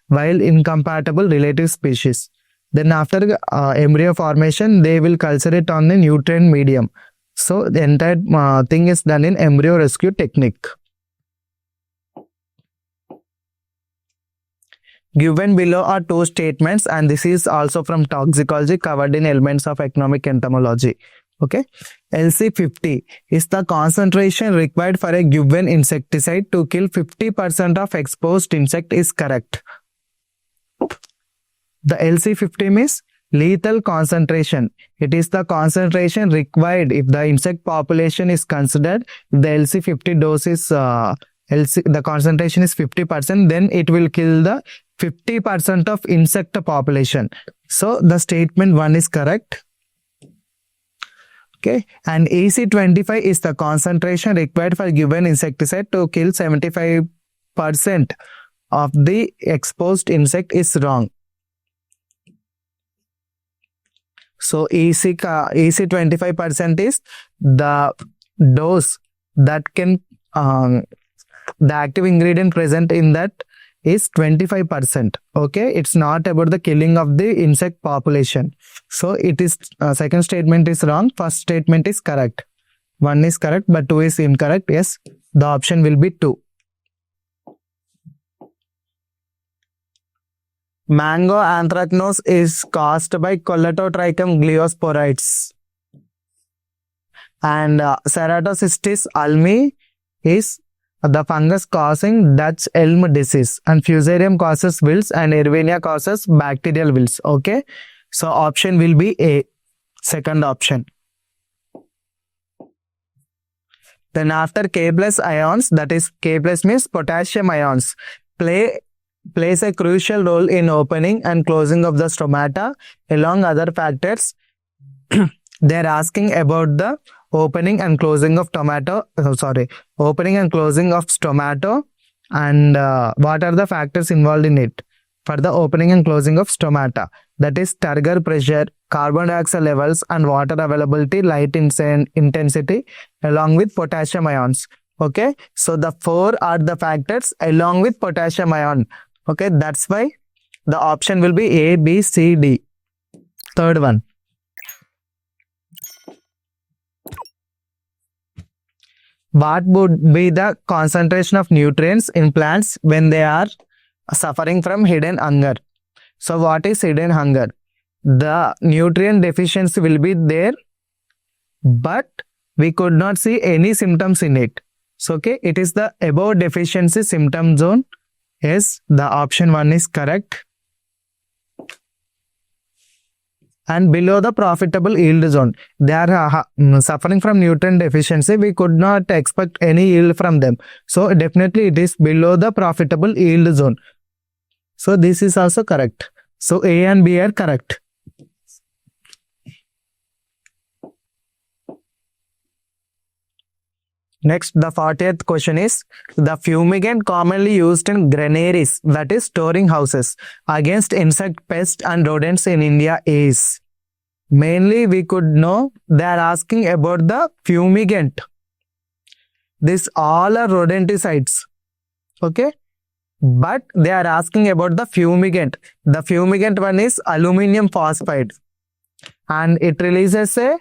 wild incompatible relative species. Then after embryo formation, they will culture it on the nutrient medium. So the entire thing is done in embryo rescue technique. Given below are two statements, and this is also from toxicology covered in elements of economic entomology. Okay, LC50 is the concentration required for a given insecticide to kill 50% of exposed insect is correct. The LC50 means lethal concentration. It is the concentration required if the insect population is considered. The LC50 dose is the concentration is 50%, then it will kill the 50% of insect population. So the statement 1 is correct. Okay, and EC25 is the concentration required for given insecticide to kill 75% of the exposed insect is wrong. So EC25% is the dose that can the active ingredient present in that is 25%. Okay, it's not about the killing of the insect population. So it is second statement is wrong, first statement is correct. 1 is correct but 2 is incorrect. Yes, the option will be 2. Mango anthracnose is caused by Colletotrichum gliosporites, and Ceratocystis almi is the fungus causing Dutch elm disease, and Fusarium causes wilts, and Erwinia causes bacterial wilts. Okay, so option will be A, second option. Then after K plus ions, that is K plus means potassium ions, plays a crucial role in opening and closing of the stomata along other factors. They are asking about the opening and closing of opening and closing of stomata, and what are the factors involved in it for the opening and closing of stomata. That is turgor pressure, carbon dioxide levels, and water availability, light intensity, along with potassium ions. Okay, so the 4 are the factors along with potassium ion. Okay, that's why the option will be A, B, C, D. Third one. What would be the concentration of nutrients in plants when they are suffering from hidden hunger? So what is hidden hunger? The nutrient deficiency will be there, but we could not see any symptoms in it. So okay, it is the above deficiency symptom zone. Yes, the option 1 is correct. And below the profitable yield zone, they are suffering from nutrient deficiency. We could not expect any yield from them. So definitely it is below the profitable yield zone. So this is also correct. So A and B are correct. Next, the 40th question is, the fumigant commonly used in granaries, that is storing houses, against insect pests and rodents in India is. Mainly we could know they are asking about the fumigant. This all are rodenticides. Okay, but they are asking about the fumigant. The fumigant one is aluminum phosphide, and it releases a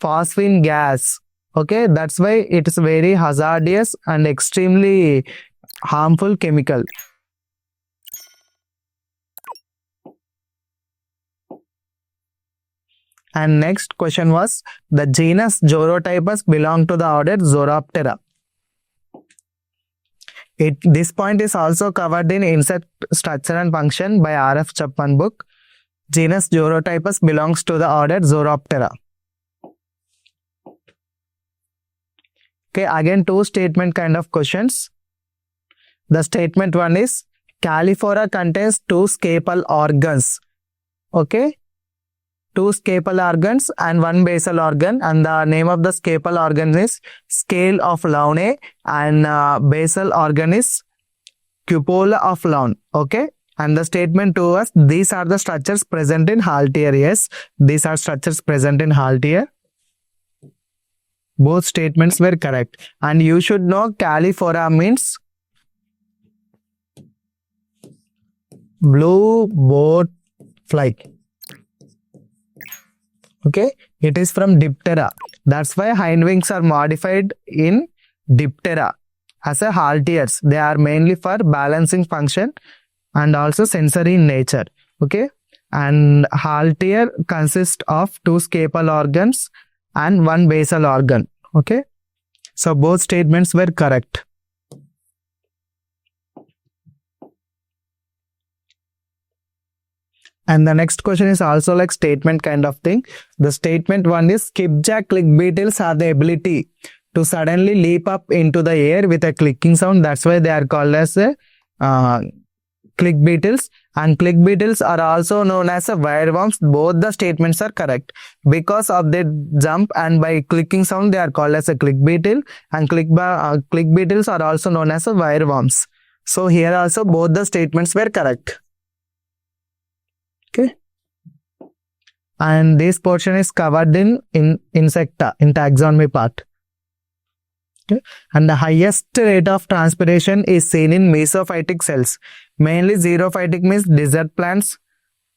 phosphine gas. Okay, that's why it is very hazardous and extremely harmful chemical. And next question was, the genus Zorotypus belong to the order Zoroptera. This point is also covered in Insect Structure and Function by R.F. Chapman book. Genus Zorotypus belongs to the order Zoroptera. Okay, again 2 statement kind of questions. The statement one is Califora contains two scapal organs. Okay, two scapal organs and one basal organ, and the name of the scapal organ is scale of Laune, and basal organ is cupola of Laune. Okay, and the statement to us, these are the structures present in Haltier. Yes, these are structures present in Haltier. Both statements were correct. And you should know Califora means blue boat fly. Okay, it is from Diptera. That's why hind wings are modified in Diptera as a halteres. They are mainly for balancing function and also sensory in nature. Okay, and halter consists of two scapal organs and one basal organ. Okay, so both statements were correct. And the next question is also like statement kind of thing. The statement one is skipjack click beetles have the ability to suddenly leap up into the air with a clicking sound. That's why they are called as a click beetles. And click beetles are also known as a wireworms. Both the statements are correct. Because of their jump and by clicking sound, they are called as a click beetle. And click beetles are also known as a wireworms. So here also both the statements were correct. Okay, and this portion is covered in insecta, in taxonomy part. Okay, and the highest rate of transpiration is seen in mesophytic cells. Mainly xerophytic means desert plants.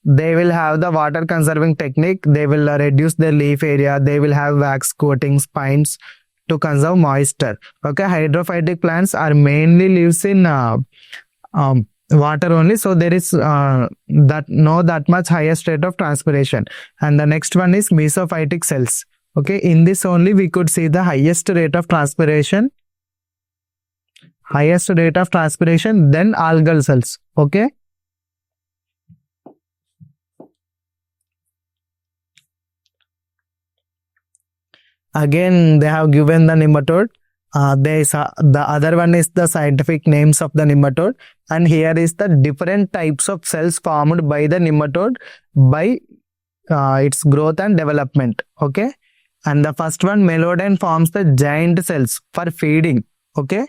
They will have the water conserving technique. They will reduce their leaf area. They will have wax coating spines to conserve moisture. Okay, hydrophytic plants are mainly lives in water only, so there is that much highest rate of transpiration. And the next one is mesophytic cells. Okay, in this only we could see the highest rate of transpiration, then algal cells. Okay, again they have given the nematode. The other one is the scientific names of the nematode, and here is the different types of cells formed by the nematode by its growth and development. Okay, and the first one, Meloden, forms the giant cells for feeding. Okay,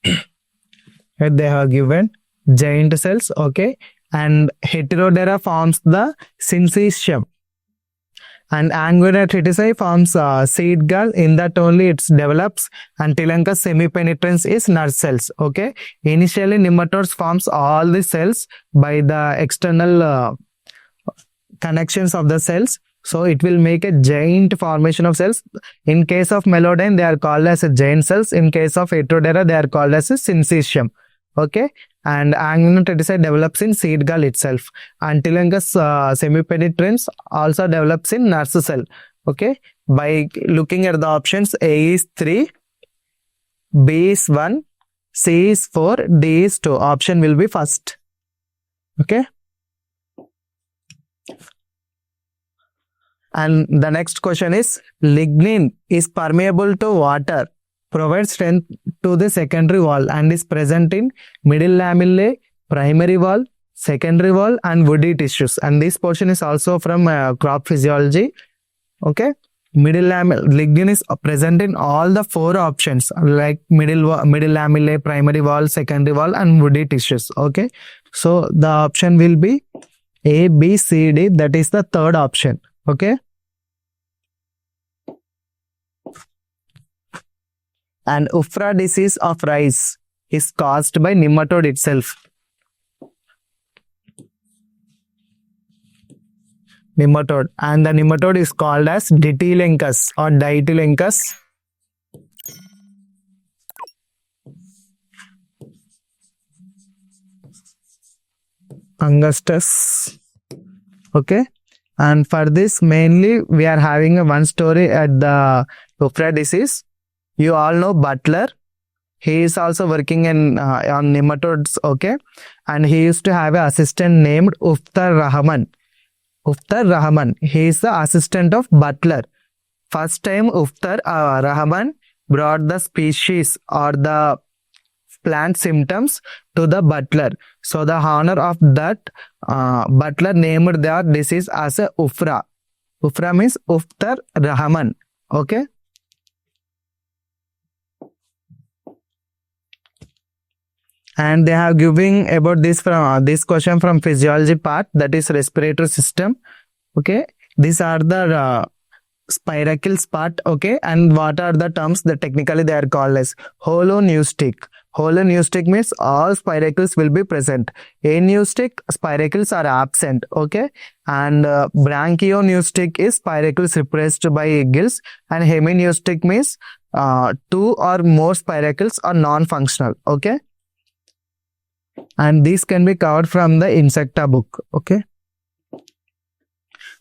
here they have given giant cells. Okay, and Heterodera forms the syncytium. And Anguilla triticei forms seed gall. In that only it develops. And Tilanca semi-penetrans is nurse cells. Okay. Initially nematodes forms all the cells by the external connections of the cells. So it will make a giant formation of cells. In case of Meloden, they are called as a giant cells. In case of Heterodera, they are called as a syncytium. Okay, and Anguilla triticei develops in seed gall itself, and Tilangus semi-penetrans also develops in nurse cell. Okay, by looking at the options, A is 3, B is 1, C is 4, D is 2. Option will be first. Okay, and the next question is lignin is permeable to water, provides strength to the secondary wall, and is present in middle lamellae, primary wall, secondary wall, and woody tissues. And this portion is also from crop physiology. Okay, lignin is present in all the 4 options like middle lamellae, primary wall, secondary wall, and woody tissues. Okay, so the option will be A, B, C, D. That is the third option. Okay. And Ufra disease of rice is caused by nematode itself. Nematode, and the nematode is called as Ditilencus or Ditilencus. Angustus. Okay, and for this mainly we are having one story at the Ufra disease. You all know Butler. He is also working on nematodes. Okay, and he used to have an assistant named Uftar Rahman. He is the assistant of Butler. First time Uftar Rahman brought the species or the plant symptoms to the butler. So the honor of that butler named their disease as a Ufra. Ufra means Uftar Rahman. Okay. And they have given about this from this question from physiology part, that is respiratory system. Okay, these are the spiracles part. Okay, and what are the terms that technically they are called as holoneustic. Holoneustic means all spiracles will be present. Aneustic, spiracles are absent. Okay, and branchioneustic is spiracles repressed by gills, and hemineustic means 2 or more spiracles are non-functional. Okay, and this can be covered from the Insecta book. Okay,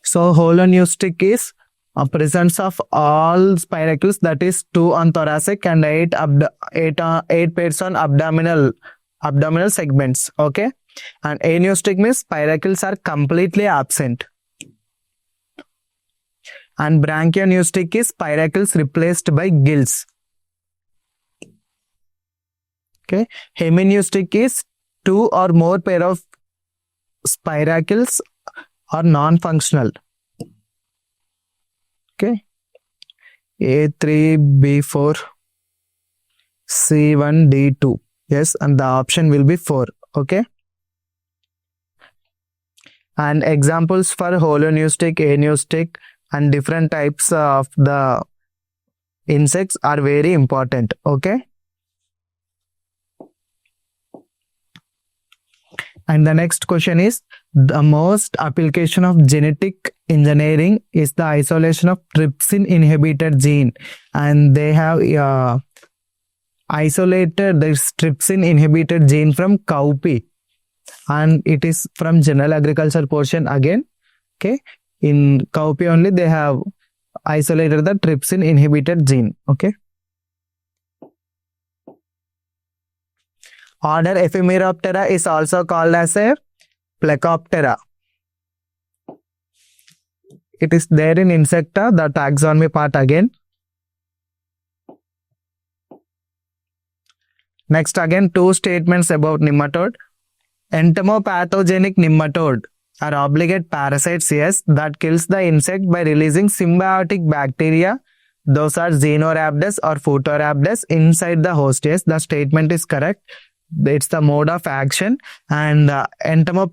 so holoneustic is a presence of all spiracles, that is 2 on thoracic and 8 pairs on abdominal segments. Okay, and aneustic means spiracles are completely absent, and branchioneustic is spiracles replaced by gills. Okay, hemineustic is 2 or more pair of spiracles are non-functional. Okay, A3, B4, C1, D2. Yes, and the option will be 4. Okay, and examples for holoneustic, aneustic, and different types of the insects are very important. Okay. And the next question is, the most application of genetic engineering is the isolation of trypsin inhibitor gene, and they have isolated this trypsin inhibitor gene from cowpea, and it is from general agriculture portion again. Okay, in cowpea only they have isolated the trypsin inhibitor gene. Okay. Order Ephemeroptera is also called as a Plecoptera. It is there in Insecta, the taxonomy part again. Next again 2 statements about nematode. Entomopathogenic nematode are obligate parasites, yes, that kills the insect by releasing symbiotic bacteria. Those are Xenorhabdes or Photorhabdes inside the host. Yes, the statement is correct. It's the mode of action. And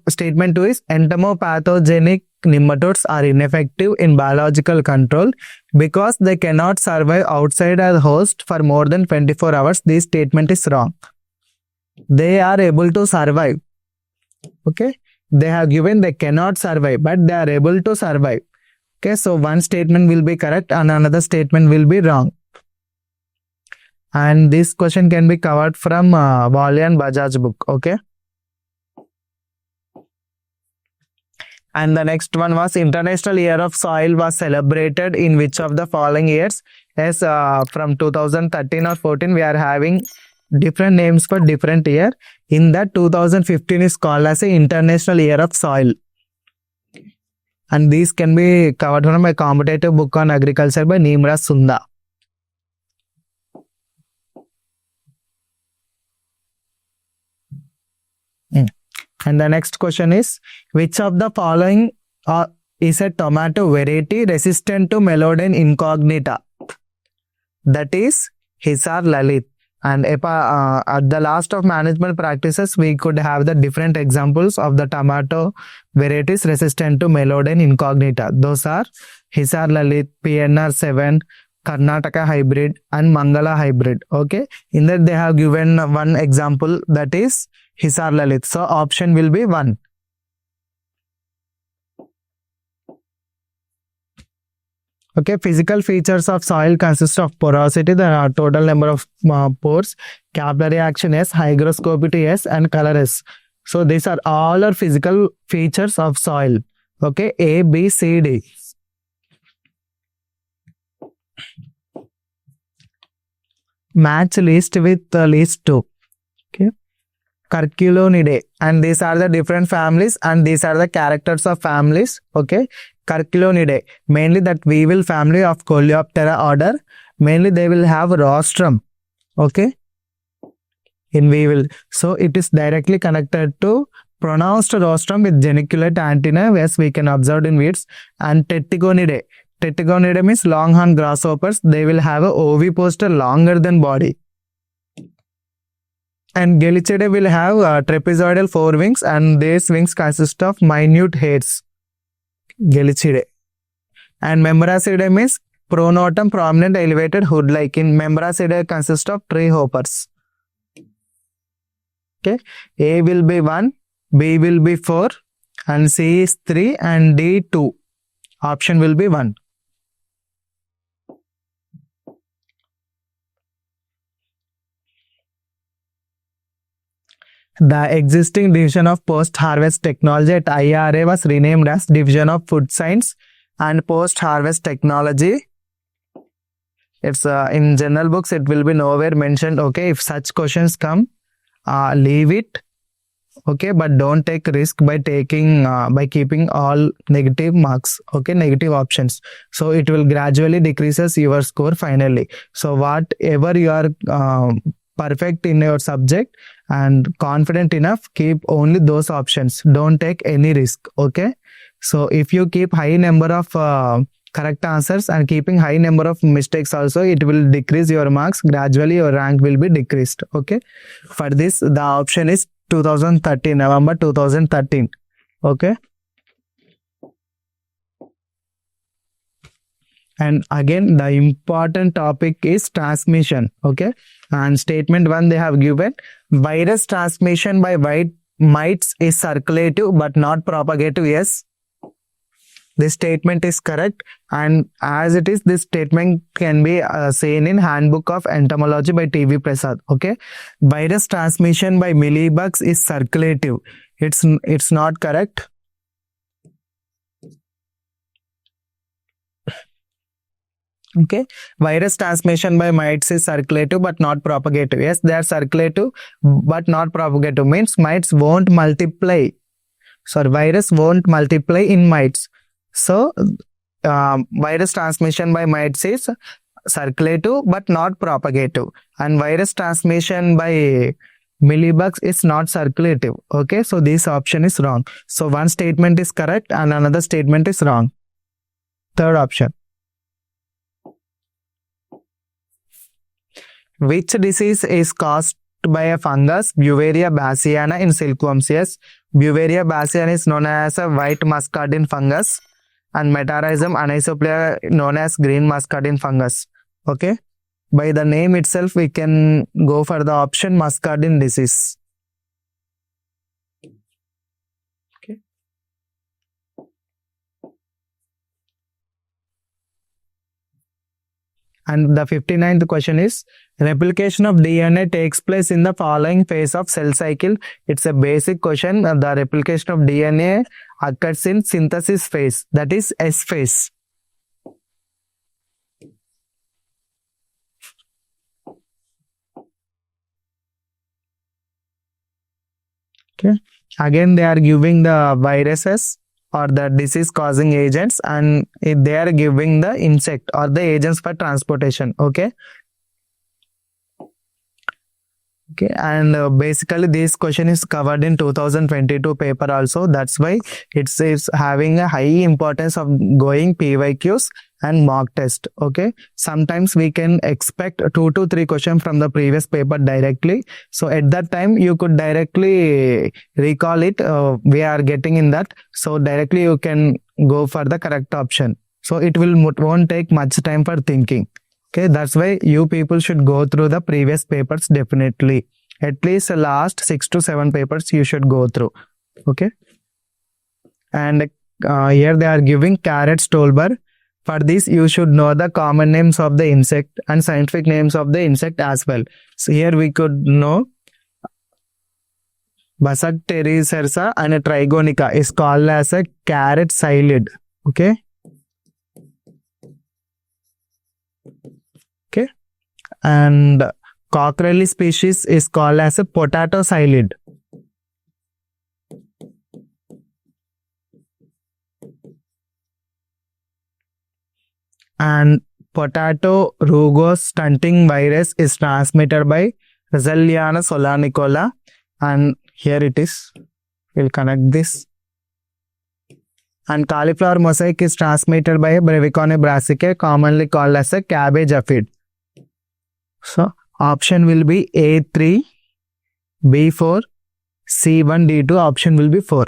statement 2 is entomopathogenic nematodes are ineffective in biological control because they cannot survive outside a host for more than 24 hours. This statement is wrong. They are able to survive. Okay, they have given they cannot survive, but they are able to survive. Okay, so one statement will be correct and another statement will be wrong. And this question can be covered from Wali and Bajaj book. Okay. And the next one was International Year of Soil was celebrated in which of the following years? Yes, from 2013 or 14 we are having different names for different year. In that 2015 is called as the International Year of Soil. And these can be covered from a competitive book on agriculture by Nimra Sunda. And the next question is, which of the following is a tomato variety resistant to Melodon incognita? That is Hisar Lalit. And at the last of management practices, we could have the different examples of the tomato varieties resistant to Melodon incognita. Those are Hisar Lalit, PNR 7, Karnataka hybrid, and Mangala hybrid. Okay, in that they have given one example, that is Hisar Lalit. So option will be 1. Okay, physical features of soil consist of porosity, the total number of pores, capillary action S, hygroscopicity S, and color S. So these are all our physical features of soil. Okay, A, B, C, D. Match least with least 2. Okay, Curculonidae, and these are the different families and these are the characters of families. Okay, Curculonidae, mainly that weevil family of Coleoptera order. Mainly they will have rostrum. Okay, in weevil. So it is directly connected to pronounced rostrum with geniculate antenna, as we can observe in weeds. And Tettigonidae. Tettigonidae means longhorn grasshoppers. They will have a ovipositor longer than body. And Gellichidae will have trapezoidal forewings, and these wings consist of minute hairs. Gellichidae. And Membracidae means pronotum prominent elevated hood, like in Membracidae consist of tree hoppers. Okay, A will be 1, B will be 4, and C is 3, and D 2. Option will be 1. The existing division of post-harvest technology at IRA was renamed as Division of Food Science and Post-Harvest Technology. It's in general books, it will be nowhere mentioned. Okay, if such questions come, leave it. Okay, but don't take risk by keeping all negative marks. Okay, negative options. So it will gradually decreases your score finally. So whatever you are perfect in your subject and confident enough, keep only those options. Don't take any risk. Okay, so if you keep high number of correct answers and keeping high number of mistakes also, it will decrease your marks. Gradually your rank will be decreased. Okay, for this the option is 2013, November 2013. Okay, and again the important topic is transmission. Okay, and statement 1 they have given, virus transmission by white mites is circulative but not propagative. Yes, this statement is correct, and as it is, this statement can be seen in Handbook of Entomology by T.V. Prasad. Okay, virus transmission by mealybugs is circulative. It's not correct. Okay, virus transmission by mites is circulative but not propagative. Yes, they are circulative but not propagative, means mites won't multiply. So virus won't multiply in mites. So virus transmission by mites is circulative but not propagative, and virus transmission by mealybugs is not circulative. Okay, so this option is wrong. So one statement is correct and another statement is wrong. Third option. Which disease is caused by a fungus, Beauveria bassiana, in silkworms? Yes, Beauveria bassiana is known as a white muscardine fungus, and Metarrhizum anisoplea known as green muscardine fungus. Okay, by the name itself we can go for the option muscardine disease. Okay, and the 59th question is, replication of DNA takes place in the following phase of cell cycle. It's a basic question. The replication of DNA occurs in synthesis phase, that is S phase. Okay, again they are giving the viruses or the disease causing agents, and they are giving the insect or the agents for transportation. Okay, and basically this question is covered in 2022 paper also. That's why it is having a high importance of going PYQs and mock test. Okay, sometimes we can expect 2 to 3 questions from the previous paper directly. So at that time you could directly recall it. We are getting in that, so directly you can go for the correct option. So it won't take much time for thinking. Okay, that's why you people should go through the previous papers definitely. At least the last 6 to 7 papers you should go through. Okay, and here they are giving carrot stolber. For this you should know the common names of the insect and scientific names of the insect as well. So here we could know Basactericersa and Trigonica is called as a carrot psyllid. Okay. Okay, and Cockrelli species is called as a potato psyllid. And potato rugose stunting virus is transmitted by Resiliana solanicola, and here it is. We'll connect this. And cauliflower mosaic is transmitted by a Brevicone brassicae, commonly called as a cabbage aphid. So option will be A3, B4, C1, D2. Option will be 4.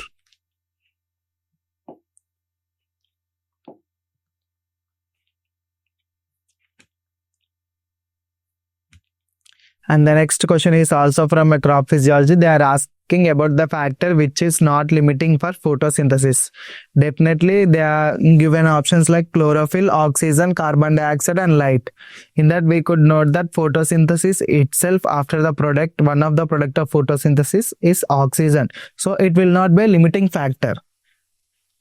And the next question is also from a crop physiology. They are asking about the factor which is not limiting for photosynthesis. Definitely they are given options like chlorophyll, oxygen, carbon dioxide and light. In that we could note that photosynthesis itself, after the product, one of the product of photosynthesis is oxygen. So it will not be a limiting factor.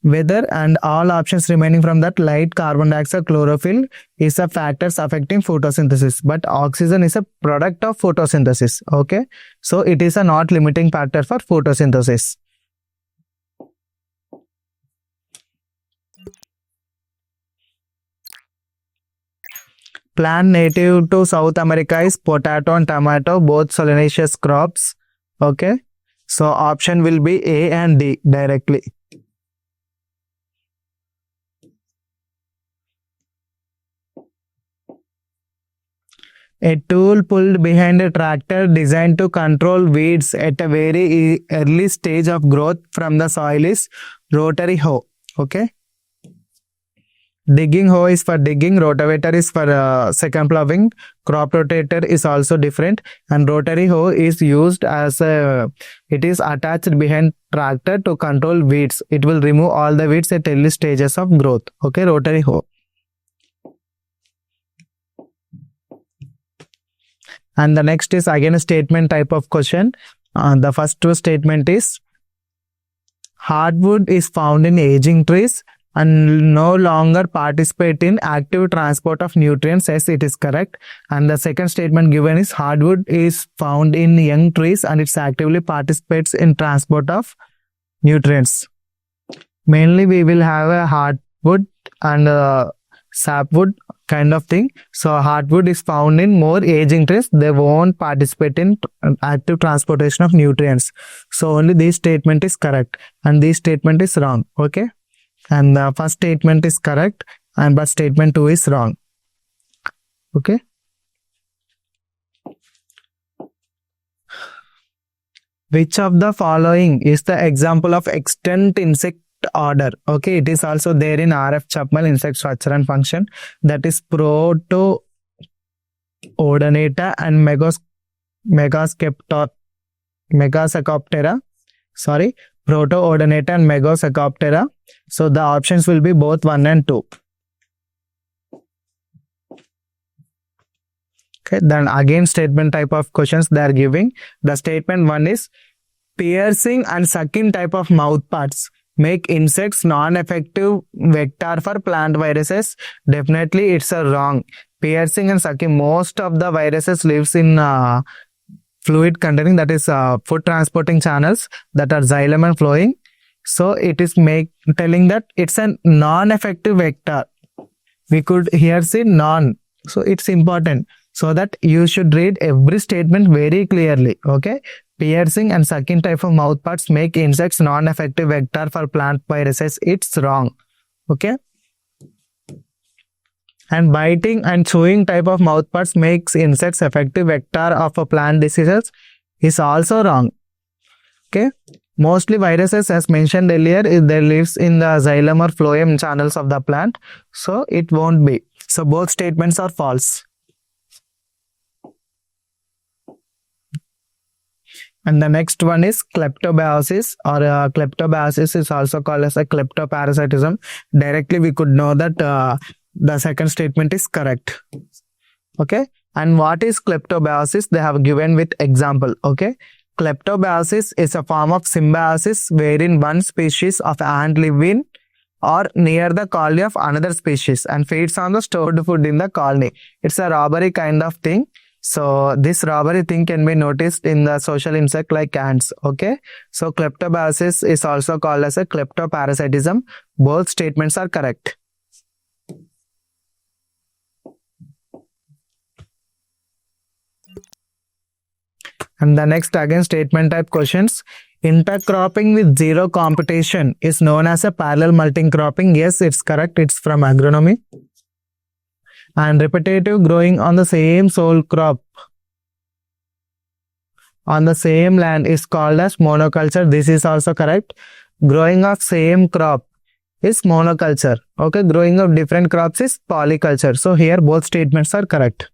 Whether and all options remaining from that, light, carbon dioxide, chlorophyll is a factors affecting photosynthesis, but oxygen is a product of photosynthesis. Okay, so it is a not limiting factor for photosynthesis. Plant native to South America is potato and tomato, both solanaceous crops. Okay, so option will be A and D directly. A tool pulled behind a tractor designed to control weeds at a very early stage of growth from the soil is rotary hoe. Okay. Digging hoe is for digging, rotavator is for second ploughing, crop rotator is also different, and rotary hoe is used as it is attached behind tractor to control weeds. It will remove all the weeds at early stages of growth. Okay, rotary hoe. And the next is again a statement type of question. The first statement is hardwood is found in aging trees and no longer participate in active transport of nutrients. Yes, it is correct. And the second statement given is hardwood is found in young trees and it actively participates in transport of nutrients. Mainly we will have a hardwood and sapwood kind of thing. So hardwood is found in more aging trees. They won't participate in active transportation of nutrients. So only this statement is correct and this statement is wrong. Okay. And the first statement is correct and but statement 2 is wrong. Okay. Which of the following is the example of extant insect order? Okay, it is also there in RF Chapman insect structure and function, that is Proto-Odonata and Megasecoptera. Sorry, Proto-Odonata and Megasecoptera. So the options will be both 1 and 2. Okay, then again statement type of questions they are giving. The statement 1 is piercing and sucking type of mouth parts make insects non-effective vector for plant viruses. Definitely it's a wrong. Piercing and sucking, most of the viruses lives in fluid containing, that is food transporting channels, that are xylem and phloem. So it is telling that it's a non-effective vector. We could here say non. So it's important. So that you should read every statement very clearly. Okay. Piercing and sucking type of mouth parts make insects non-effective vector for plant viruses. It's wrong. Okay. And biting and chewing type of mouth parts makes insects effective vector of a plant diseases is also wrong. Okay. Mostly viruses, as mentioned earlier, they lives in the xylem or phloem channels of the plant. So it won't be. So both statements are false. And the next one is kleptobiosis, or kleptobiosis is also called as a kleptoparasitism. Directly we could know that the second statement is correct. Okay. And what is kleptobiosis? They have given with example. Okay. Kleptobiosis is a form of symbiosis wherein one species of ant live in or near the colony of another species and feeds on the stored food in the colony. It's a robbery kind of thing. So this robbery thing can be noticed in the social insect like ants. Okay. So kleptobiosis is also called as a kleptoparasitism. Both statements are correct. And the next again statement type questions. Intercropping with zero competition is known as a parallel multing cropping. Yes, it's correct. It's from agronomy. And repetitive growing on the same sole crop on the same land is called as monoculture. This is also correct. Growing of same crop is monoculture. Okay, growing of different crops is polyculture. So here both statements are correct.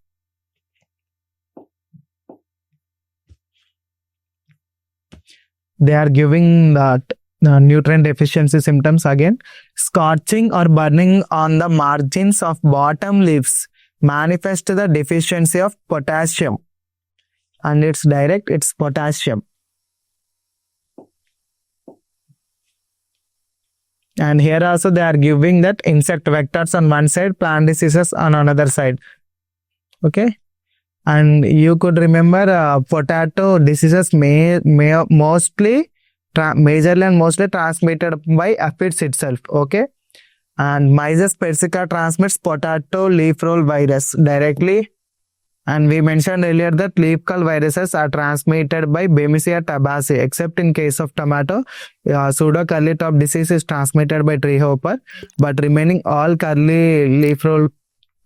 They are giving the nutrient deficiency symptoms again. Scorching or burning on the margins of bottom leaves manifest the deficiency of potassium. And it's direct, it's potassium. And here also they are giving that insect vectors on one side, plant diseases on another side. Okay. And you could remember potato diseases majorly and mostly transmitted by aphids itself. Okay. And Mysis persica transmits potato leaf roll virus directly. And we mentioned earlier that leaf curl viruses are transmitted by Bemisia tabaci, except in case of tomato. Pseudo curly top disease is transmitted by tree hopper, but remaining all curly leaf roll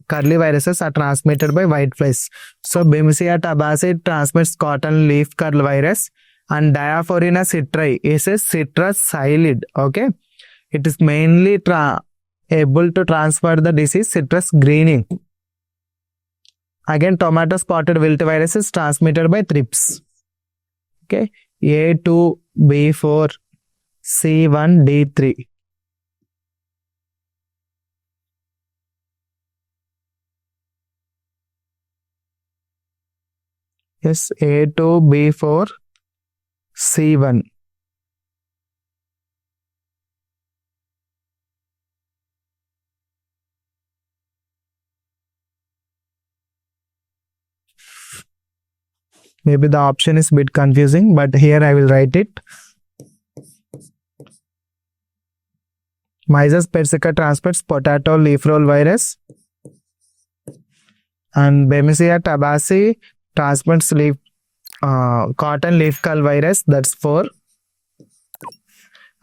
curly viruses are transmitted by whiteflies. So Bemisia tabaci transmits cotton leaf curl virus, and Diaphorina citri is a citrus psyllid. Okay, it is mainly able to transfer the disease citrus greening. Again, tomato spotted wilt virus is transmitted by thrips. Okay, A2, B4, C1, D3. Yes, A2, B4, C1. Maybe the option is a bit confusing, but here I will write it. Mysis persica transmits potato leaf roll virus, and Bemisia tabaci transmits cotton leaf curl virus, that's 4.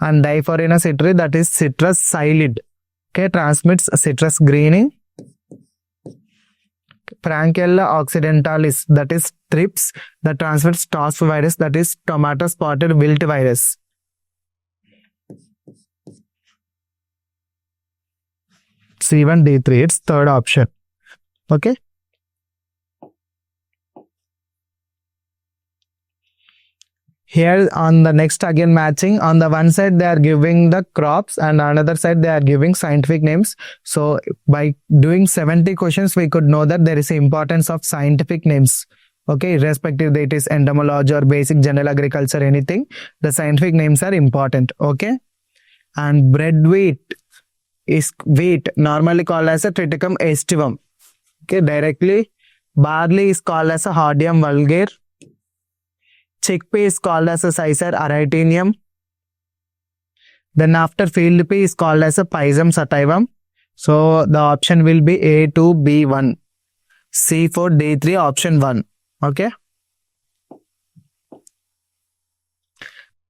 And Diaphorina citri, that is citrus psyllid, okay, transmits citrus greening. Franchella occidentalis, that is thrips, that transmits TOS virus, that is tomato spotted wilt virus. C1, D3, it's third option. Okay. Here on the next again matching, on the one side they are giving the crops and another side they are giving scientific names. So by doing 70 questions, we could know that there is importance of scientific names. Okay, irrespective that it is entomology or basic general agriculture, anything, the scientific names are important. Okay. And bread wheat is wheat, normally called as a Triticum aestivum. Okay, directly. Barley is called as a Hordeum vulgare. Chickpea is called as a Cicer aretinium. Then after field pea is called as a Pisum sativum. So the option will be A2, B1, C4, D3, option 1. Okay.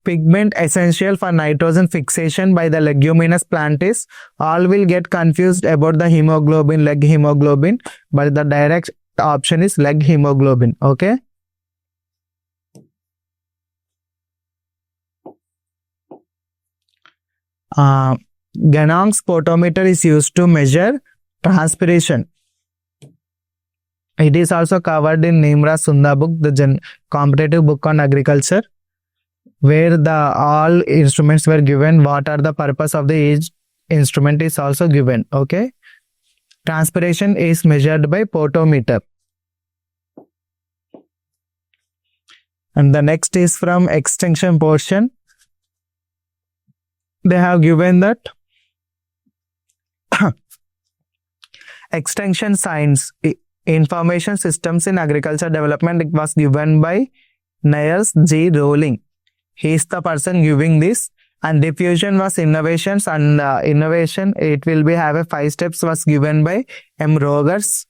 Pigment essential for nitrogen fixation by the leguminous plant is, all will get confused about the hemoglobin, leg hemoglobin, but the direct option is leg hemoglobin. Okay. Ganong's photometer is used to measure transpiration. It is also covered in Nimra Sunda book, the competitive book on agriculture, where all instruments were given. What are the purpose of each instrument is also given. Okay. Transpiration is measured by photometer. And the next is from extension portion. They have given that extension science, information systems in agriculture development, it was given by Niels G. Rowling. He is the person giving this. And diffusion was innovations, and innovation, it will be have a 5 steps, was given by M. Rogers.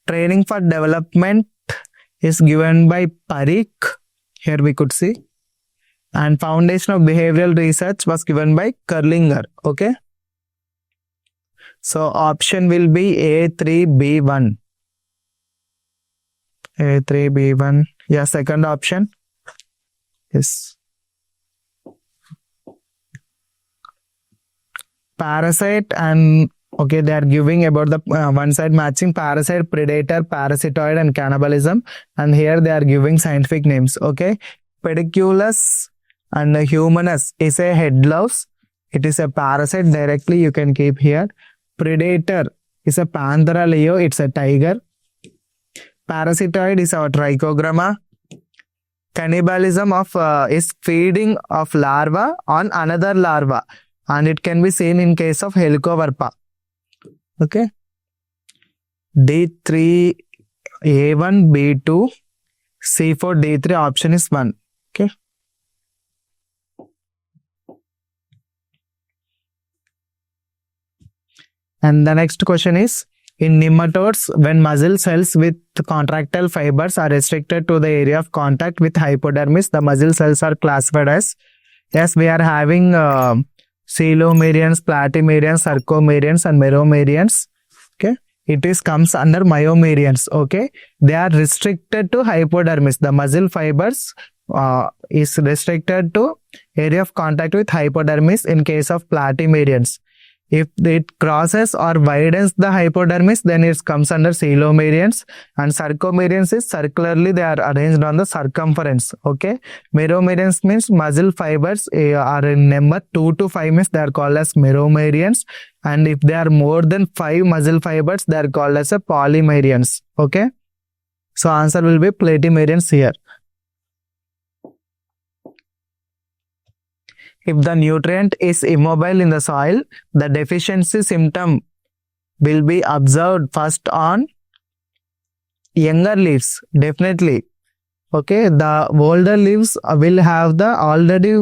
Training for development is given by Parikh. Here we could see. And foundation of behavioral research was given by Kurlinger. Okay. So option will be A3B1. A3B1. Yeah, second option. Yes. Parasite and okay, they are giving about the one side matching parasite, predator, parasitoid, and cannibalism. And here they are giving scientific names. Okay, Pediculus and Humanus is a head louse. It is a parasite directly. You can keep here. Predator is a Panthera leo. It's a tiger. Parasitoid is our Trichogramma. Cannibalism of is feeding of larva on another larva, and it can be seen in case of Helicoverpa. Okay. D3, A1, B2, C4, D3 option is 1. Okay. And the next question is, in nematodes, when muscle cells with contractile fibers are restricted to the area of contact with hypodermis, the muscle cells are classified as, yes, we are having coelomerians, platymelarians, sarcomerians, and meromerians. Okay, it is comes under myomerians. Okay, they are restricted to hypodermis. The muscle fibers is restricted to area of contact with hypodermis in case of platymelarians. If it crosses or widens the hypodermis, then it comes under coelomerians, and sarcomerians is circularly they are arranged on the circumference. Okay, meromerians means muscle fibers are in number 2 to 5 means they are called as meromerians, and if they are more than 5 muscle fibers, they are called as a polymerians. Okay, so answer will be platymelarians here. If the nutrient is immobile in the soil, the deficiency symptom will be observed first on younger leaves. Definitely. Okay, the older leaves will have the already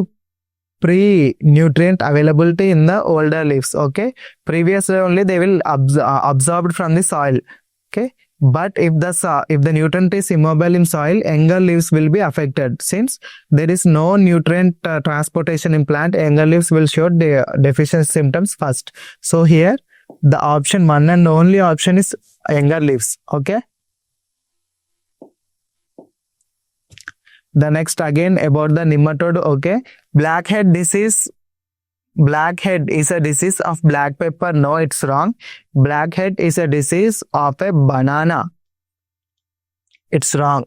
pre-nutrient availability in the older leaves. Okay, previously only they will absorbed from the soil. Okay, but if the nutrient is immobile in soil, younger leaves will be affected. Since there is no nutrient transportation in plant, younger leaves will show the deficiency symptoms first. So here the option 1 and only option is younger leaves. Okay. The next again about the nematode. Okay, blackhead disease. Blackhead is a disease of black pepper. No, it's wrong. Blackhead is a disease of a banana. It's wrong.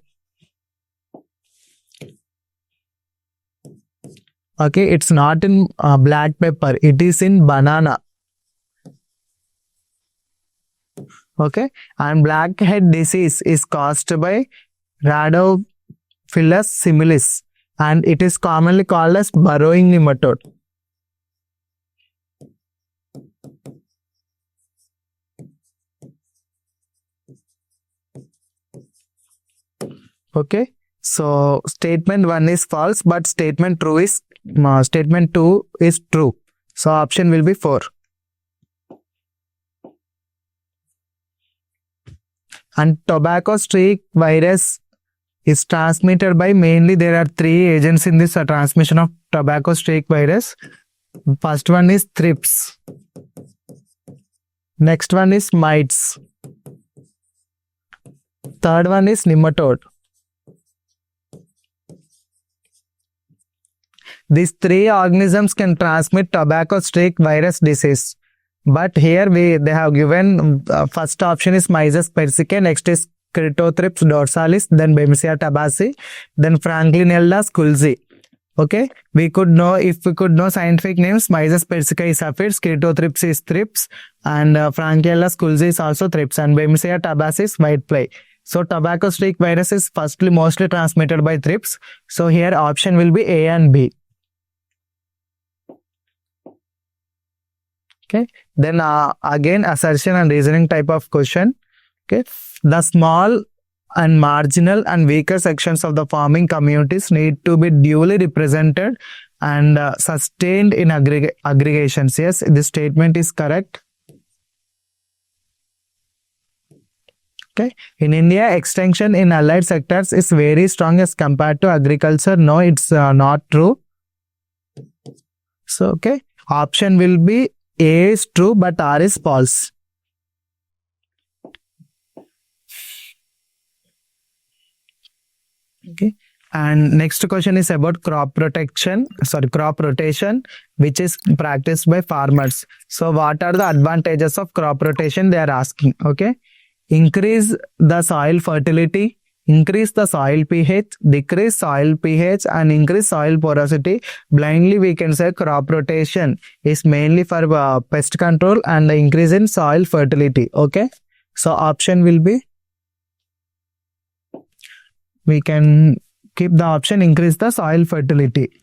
Okay, it's not in black pepper. It is in banana. Okay, and blackhead disease is caused by Rhabdophilus similis, and it is commonly called as burrowing nematode. Okay, so statement 1 is false, but statement 2 is true. So option will be 4. And tobacco streak virus is transmitted by mainly there are 3 agents in this transmission of tobacco streak virus. First one is thrips. Next one is mites. Third one is nematode. These 3 organisms can transmit tobacco streak virus disease. But here they have given first option is Myzus persicae, next is Critothrips dorsalis, then Bemisia tabaci, then Franklinella sculzi. Okay, we could know if we could know scientific names. Myzus persicae is aphids, Critothrips is thrips, and Franklinella sculzi is also thrips, and Bemisia tabaci is whitefly. So tobacco streak virus is firstly mostly transmitted by thrips. So here option will be A and B. Okay, then again assertion and reasoning type of question. Okay, the small and marginal and weaker sections of the farming communities need to be duly represented and sustained in aggregations. Yes, this statement is correct. Okay. In India, extension in allied sectors is very strong as compared to agriculture. No, it's not true. So, okay. Option will be A is true, but R is false. Okay. And next question is about crop rotation, which is practiced by farmers. So, what are the advantages of crop rotation? They are asking. Okay. Increase the soil fertility, increase the soil pH, decrease soil pH, and increase soil porosity. Blindly, we can say crop rotation is mainly for pest control and the increase in soil fertility. Okay. So, option will be, we can keep the option increase the soil fertility.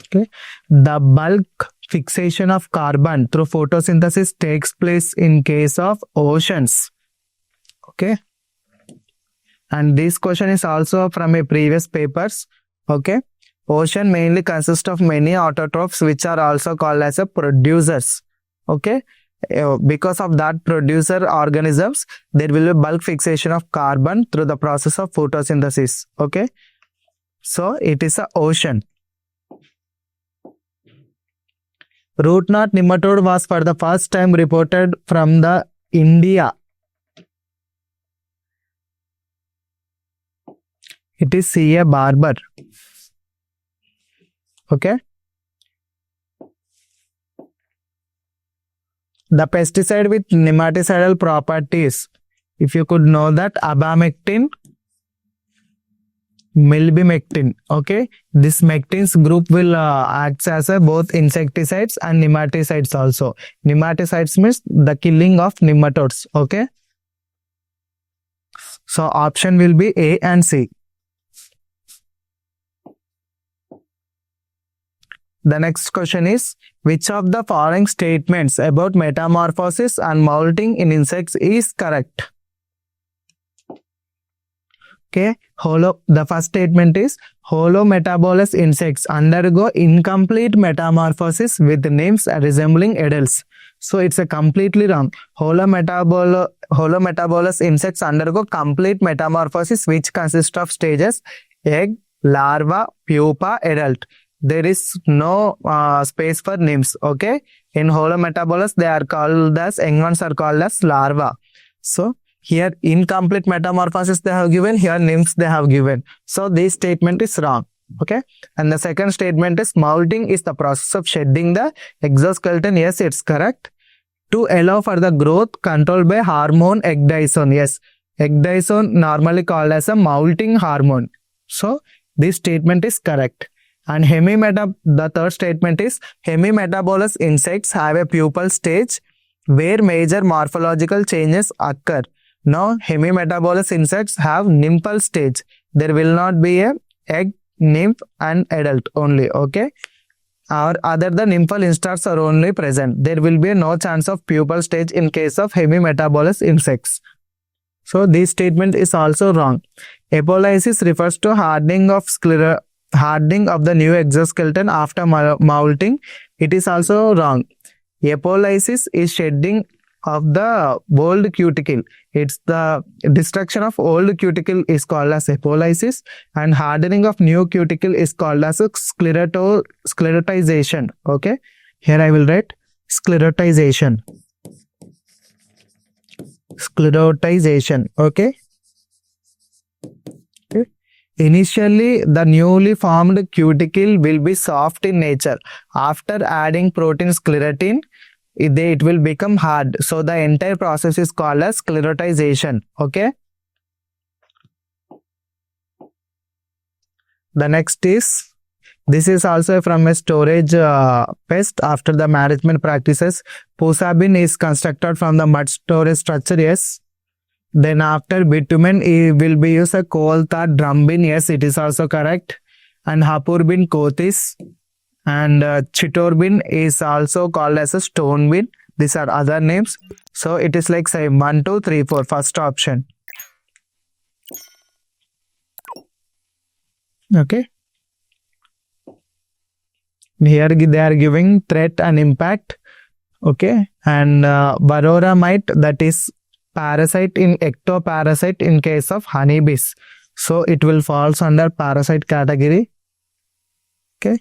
Okay. The bulk fixation of carbon through photosynthesis takes place in case of oceans. Okay. And this question is also from a previous papers. Okay. Ocean mainly consists of many autotrophs which are also called as a producers. Okay. Because of that producer organisms, there will be bulk fixation of carbon through the process of photosynthesis. Okay. So it is a ocean. Root knot nematode was for the first time reported from the India. It is C.A. Barber. Okay. The pesticide with nematicidal properties. If you could know that, abamectin, milbimectin. Okay, this mectins group will act as both insecticides and nematicides also. Nematicides means the killing of nematodes. Okay, so option will be A and C. The next question is, which of the following statements about metamorphosis and molting in insects is correct? Okay, the first statement is holometabolous insects undergo incomplete metamorphosis with names resembling adults. So it's a completely wrong. Holometabolous insects undergo complete metamorphosis which consists of stages: egg, larva, pupa, adult. There is no space for nymphs. Okay, in holometabolous they are called as, young ones are called as larva. So here incomplete metamorphosis they have given, here nymphs they have given. So this statement is wrong. Okay, and the second statement is molting is the process of shedding the exoskeleton. Yes, it's correct. To allow for the growth controlled by hormone ecdysone. Yes, ecdysone normally called as a molting hormone. So this statement is correct. And the third statement is hemimetabolous insects have a pupal stage where major morphological changes occur. Now, hemimetabolous insects have nymphal stage. There will not be a egg, nymph and adult only. Okay. Or other than nymphal instars are only present. There will be no chance of pupal stage in case of hemimetabolous insects. So, this statement is also wrong. Apolysis refers to hardening of the new exoskeleton after molting. It is also wrong. Apolysis is shedding of the old cuticle. It's the destruction of old cuticle is called as apolysis, and hardening of new cuticle is called as sclerotization. Okay, here I will write sclerotization. Okay. Initially, the newly formed cuticle will be soft in nature. After adding protein sclerotin, it will become hard. So, the entire process is called as sclerotization. Okay. The next is, this is also from a storage pest after the management practices. Pusa bin is constructed from the mud storage structure. Yes. Then after bitumen, it will be used a coal tar drum bin. Yes, it is also correct. And hapur bin kotis and chitor bin is also called as a stone bin. These are other names. So it is like say 1, 2, 3, 4. First option. Okay. Here they are giving threat and impact. Okay. And varroa mite, that is parasite in ectoparasite in case of honeybees. So it will falls under parasite category. Okay.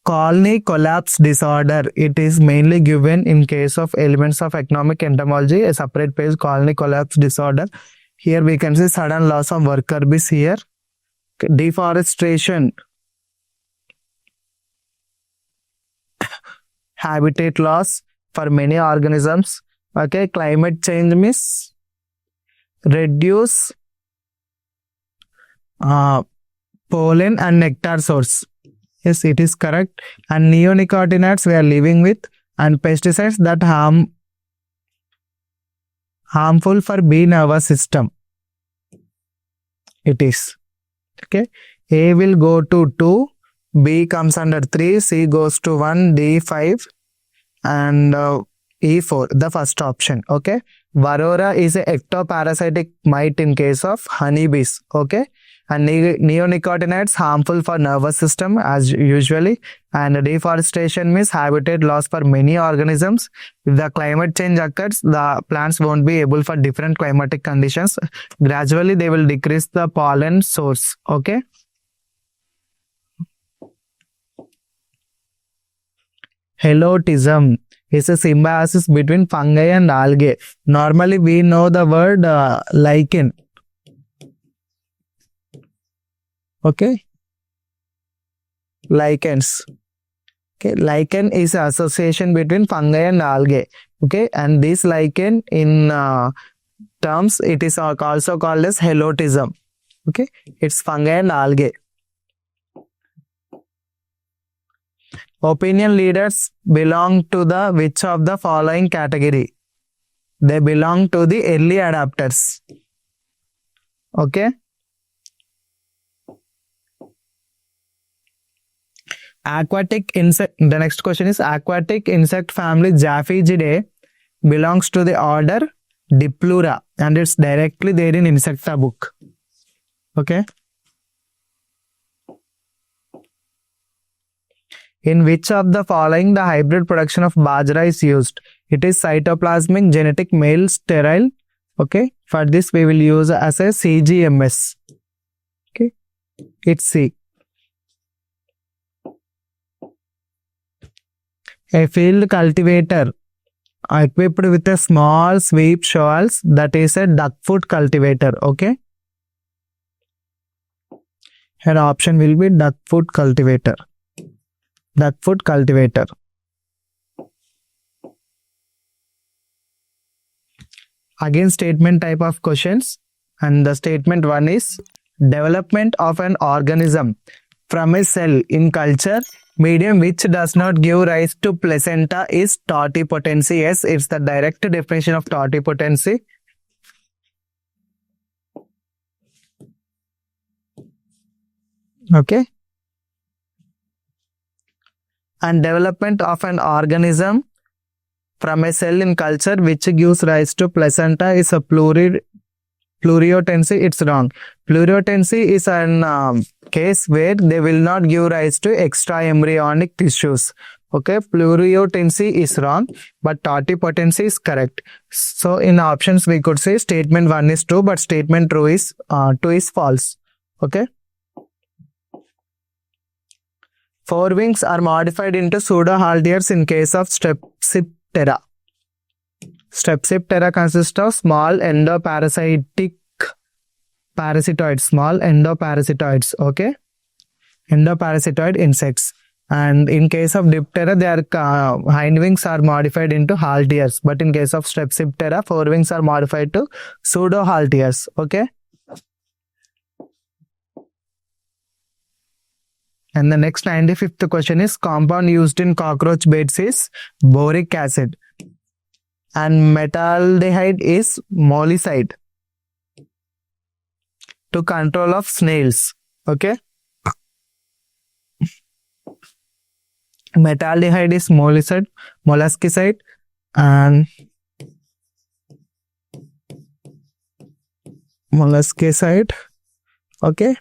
Colony collapse disorder. It is mainly given in case of elements of economic entomology, a separate page, colony collapse disorder. Here we can see sudden loss of worker bees here. Deforestation, habitat loss for many organisms. Okay, climate change means reduce pollen and nectar source. Yes, it is correct. And neonicotinoids we are living with, and pesticides that harmful for bee nervous system. It is. Okay. A will go to 2, B comes under 3, C goes to 1, D 5, and E4, the first option. Okay. Varroa is a ectoparasitic mite in case of honeybees. Okay. And neonicotinoids harmful for nervous system as usually. And deforestation means habitat loss for many organisms. If the climate change occurs, the plants won't be able for different climatic conditions. Gradually, they will decrease the pollen source. Okay. Helotism is a symbiosis between fungi and algae. Normally, we know the word lichen. Okay. Lichens. Okay. Lichen is association between fungi and algae. Okay. And this lichen in terms, it is also called as helotism. Okay. It's fungi and algae. Opinion leaders belong to the which of the following category? They belong to the early adapters. Okay. Aquatic insect. The next question is aquatic insect family Japhigidae belongs to the order Diplura, and it's directly there in Insecta book. Okay. In which of the following the hybrid production of bajra is used? It is cytoplasmic genetic male sterile. Okay. For this we will use as a CGMS. Okay. It's C. A field cultivator equipped with a small sweep shawls, that is a duckfoot cultivator. Okay. Her option will be duckfoot cultivator. Duckfoot cultivator. Again, statement type of questions. And the statement 1 is development of an organism from a cell in culture medium which does not give rise to placenta is totipotency. Yes, it's the direct definition of totipotency. Okay. And development of an organism from a cell in culture which gives rise to placenta is a pluriotency. It's wrong. Pluriotency is an case where they will not give rise to extra embryonic tissues. Okay, pluriotency is wrong, but totipotency is correct. So in options we could say statement 1 is true, but statement 2 is false. Okay. Forewings are modified into pseudohalteres in case of Strepsiptera. Strepsiptera consists of small endoparasitic parasitoids, small endoparasitoids. Okay, endoparasitoid insects. And in case of Diptera, their hindwings are modified into halteres. But in case of Strepsiptera, forewings are modified to pseudohalteres. Okay. And the next 95th question is compound used in cockroach baits is boric acid. And metaldehyde is molicide to control of snails. Okay. Metaldehyde is molicide, molluscicide, and molluscicide. Okay.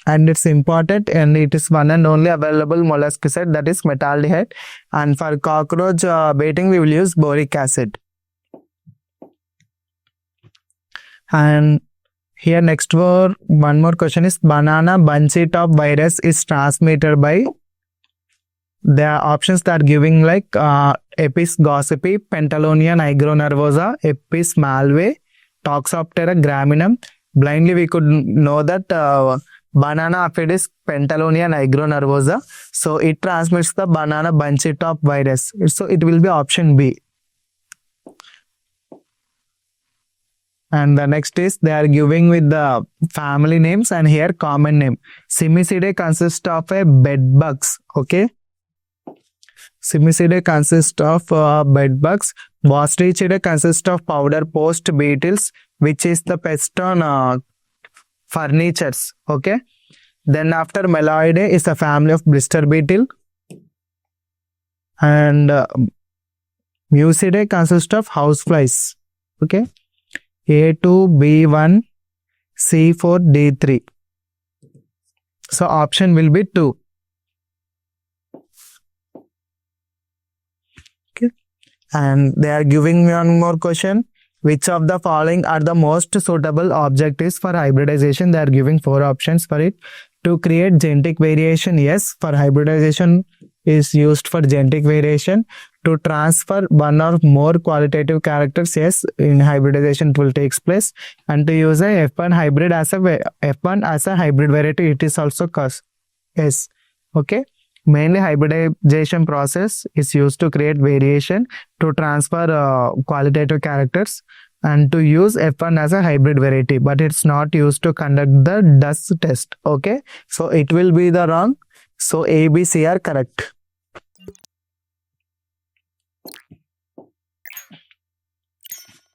and it's important, and it is one and only available molluscicide, that is metaldehyde. And for cockroach baiting we will use boric acid. And here next one more question is banana bunchy top virus is transmitted by, the options that are giving like Apis gossypi, Pentalonia nigronervosa, Apis malvae, Toxoptera graminum. Blindly we could know that banana aphid is Pentalonia nigronervosa, so it transmits the banana bunchy top virus, so it will be option B. And the next is they are giving with the family names, and here common name. Simicidae consists of a bed bugs. Okay. Simicidae consists of bed bugs. Bostrichidae consists of powder post beetles, which is the pest on furnitures. Okay. Then after Meloidae is a family of blister beetle. And Mucidae consists of houseflies. Okay. A2, B1, C4, D3. So option will be 2. Okay. And they are giving me one more question. Which of the following are the most suitable objectives for hybridization? They are giving 4 options for it. To create genetic variation, yes, for hybridization is used for genetic variation. To transfer one or more qualitative characters, yes, in hybridization it will take place. And to use a F1 hybrid as a F1 as a hybrid variety, it is also yes. Okay. Mainly hybridization process is used to create variation, to transfer qualitative characters, and to use F1 as a hybrid variety, but it's not used to conduct the dust test. Okay. So it will be the wrong. So A, B, C are correct.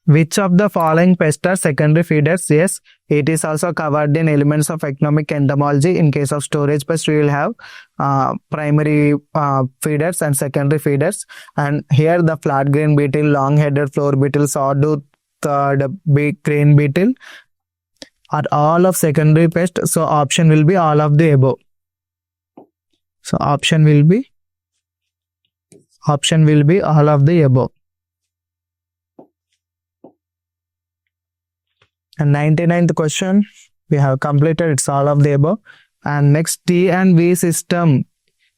Which of the following pests are secondary feeders? Yes, it is also covered in elements of economic entomology. In case of storage pests, we will have primary feeders and secondary feeders. And here the flat grain beetle, long-headed floor beetle, sawtooth big crane beetle are all of secondary pests. So option will be all of the above. So option will be all of the above. And 99th question we have completed, it's all of the above. And next, T and V system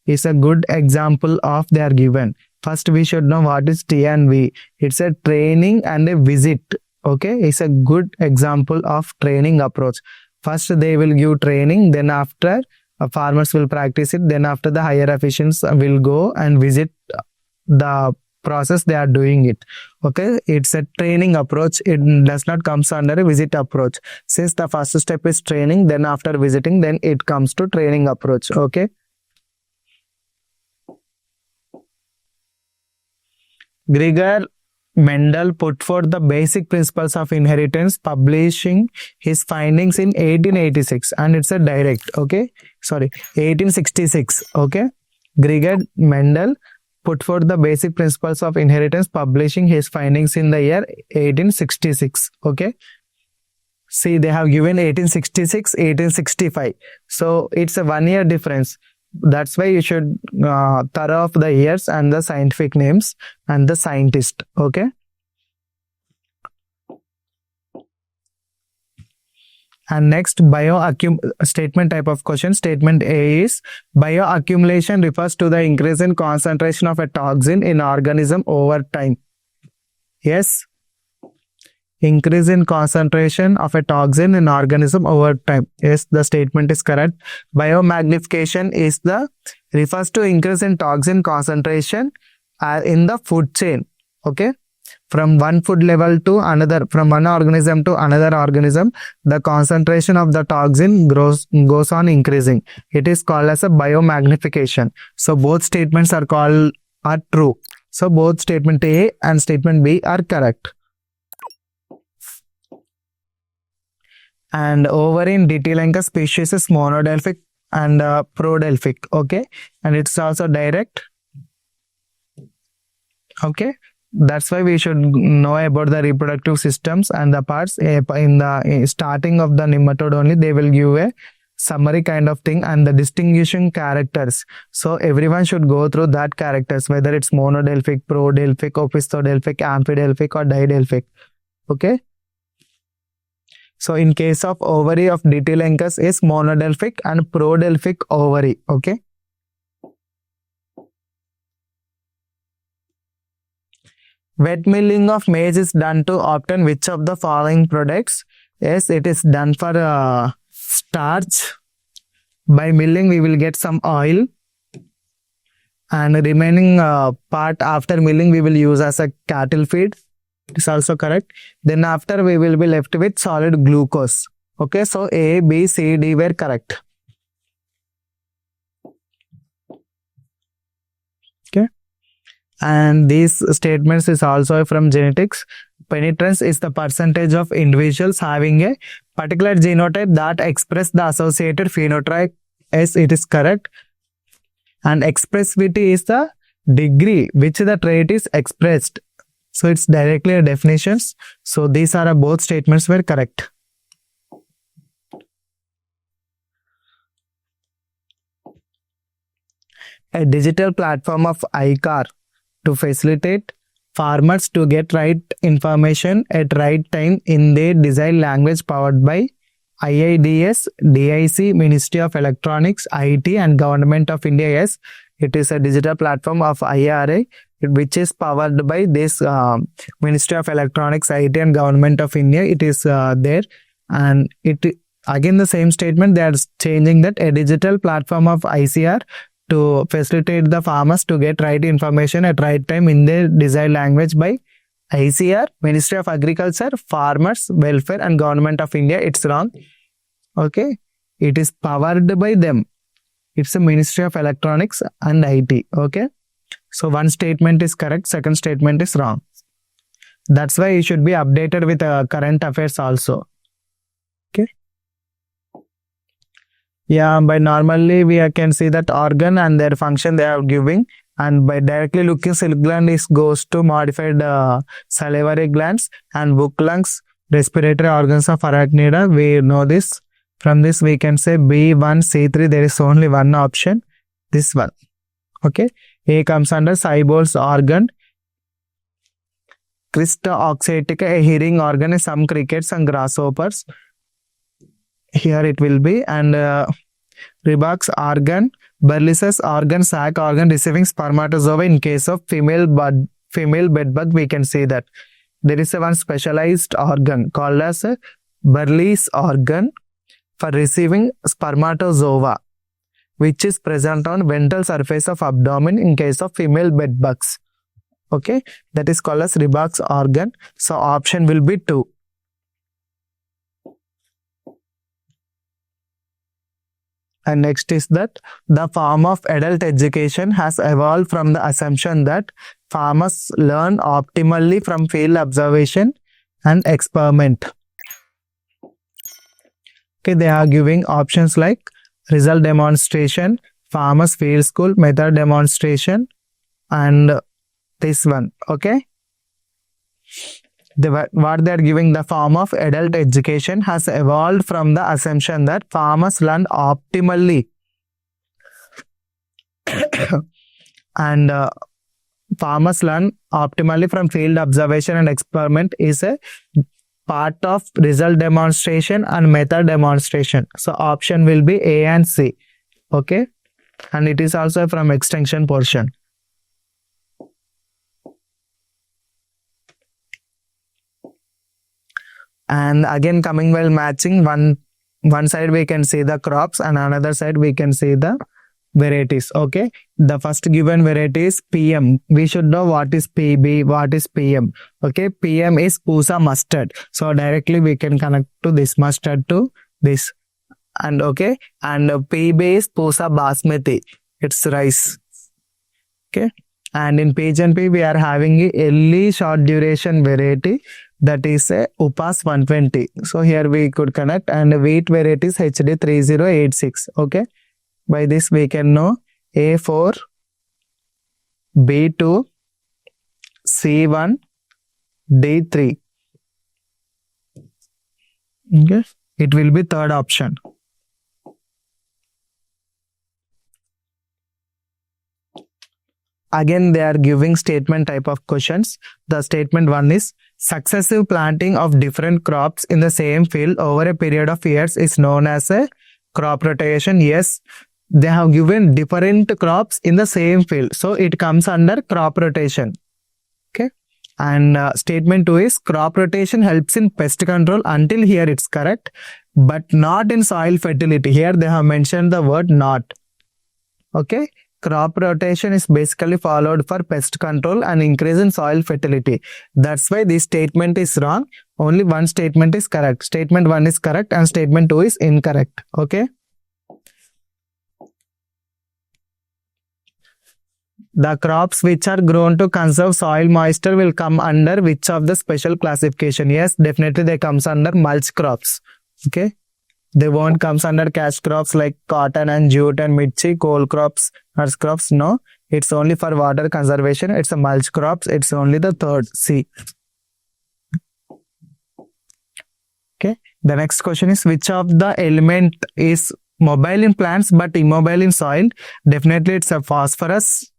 is a good example of they are given. First we should know what is T and V. It's a training and a visit. Okay, it's a good example of training approach. First they will give training, then after farmers will practice it, then after the higher officials will go and visit the process they are doing it. Okay, it's a training approach. It does not comes under a visit approach. Since the first step is training, then after visiting, then it comes to training approach. Okay. Gregor Mendel put forth the basic principles of inheritance, publishing his findings in 1886, and it's a direct. Okay, sorry, 1866. Okay, Gregor Mendel put forth the basic principles of inheritance, publishing his findings in the year 1866. Okay. See, they have given 1866, 1865. So it's a 1 year difference. That's why you should thorough of the years and the scientific names and the scientist. Okay. And next, statement type of question. Statement A is bioaccumulation refers to the increase in concentration of a toxin in organism over time. Yes. Increase in concentration of a toxin in organism over time. Yes, the statement is correct. Biomagnification refers to increase in toxin concentration in the food chain. Okay. From one food level to another, from one organism to another organism, the concentration of the toxin goes on increasing. It is called as a biomagnification. So both statements are true. So both statement A and statement B are correct. And over in Ditilanca species is monodelphic and prodelphic. Okay, and it's also direct. Okay. That's why we should know about the reproductive systems and the parts. In the starting of the nematode only, they will give a summary kind of thing, and the distinguishing characters. So everyone should go through that characters, whether it's monodelphic, prodelphic, opistodelphic, amphidelphic, or didelphic. Okay. So in case of ovary of Ditilencus is monodelphic and prodelphic ovary. Okay. Wet milling of maize is done to obtain which of the following products? Yes, it is done for starch. By milling, we will get some oil, and remaining part after milling, we will use as a cattle feed. It is also correct. Then after, we will be left with solid glucose. Okay, so A, B, C, D were correct. Okay. And these statements is also from genetics. Penetrance is the percentage of individuals having a particular genotype that express the associated phenotype. Yes, it is correct. And expressivity is the degree which the trait is expressed. So it's directly a definitions. So these are both statements were correct. A digital platform of ICAR to facilitate farmers to get right information at right time in their desired language, powered by IIDS, DIC, Ministry of Electronics, IT and Government of India. Yes, it is a digital platform of IRA which is powered by this Ministry of Electronics, IT and Government of India. It is there, and it again the same statement, they are changing that a digital platform of ICR to facilitate the farmers to get right information at right time in their desired language by ICR, Ministry of Agriculture, Farmers, Welfare and Government of India. It's wrong. Okay. It is powered by them. It's a Ministry of Electronics and IT. Okay. So one statement is correct, second statement is wrong. That's why you should be updated with current affairs also. Okay. Yeah, by normally we can see that organ and their function they are giving, and by directly looking silk gland is goes to modified salivary glands and book lungs, respiratory organs of arachnida. We know this. From this we can say B1, C3, there is only one option, this one. Okay. A comes under Cybol's organ. Crista oxyatica, a hearing organ in some crickets and grasshoppers. Here it will be. And Ribach's organ, Bacillus organ, sac organ receiving spermatozoa. In case of female bedbug, we can see that there is a one specialized organ called as a Bacillus organ for receiving spermatozoa, which is present on ventral surface of abdomen in case of female bedbugs. Okay, that is called as Ribach's organ. So option will be 2. And next is that the form of adult education has evolved from the assumption that farmers learn optimally from field observation and experiment. Okay, they are giving options like result demonstration, farmers field school, method demonstration, and this one. Okay, what they are giving, the form of adult education has evolved from the assumption that farmers learn optimally and farmers learn optimally from field observation and experiment is a part of result demonstration and method demonstration. So option will be A and C. Okay, and it is also from extension portion. And again, coming while matching, one side we can see the crops and another side we can see the varieties. Okay, the first given variety is PM. We should know what is PB, what is PM. Okay, PM is Pusa mustard. So directly we can connect to this mustard to this. And okay, and PB is Pusa basmati. It's rice. Okay, and in PGNP we are having a early short duration variety, that is a Upas 120. So here we could connect, and wheat variety is HD 3086. Okay, by this we can know A4, B2, C1, D3. Okay, it will be third option. Again, they are giving statement type of questions. The statement 1 is successive planting of different crops in the same field over a period of years is known as a crop rotation. Yes, they have given different crops in the same field, so it comes under crop rotation. Okay. And statement 2 is crop rotation helps in pest control. Until here it's correct, but not in soil fertility. Here they have mentioned the word not. Okay. Crop rotation is basically followed for pest control and increase in soil fertility. That's why this statement is wrong. Only one statement is correct. Statement 1 is correct and statement 2 is incorrect. Okay. The crops which are grown to conserve soil moisture will come under which of the special classification? Yes, definitely they comes under mulch crops. Okay. They won't comes under cash crops like cotton and jute and mirchi, coal crops, earth crops. No, it's only for water conservation. It's a mulch crops. It's only the third C. Okay. The next question is which of the element is mobile in plants but immobile in soil? Definitely it's a phosphorus.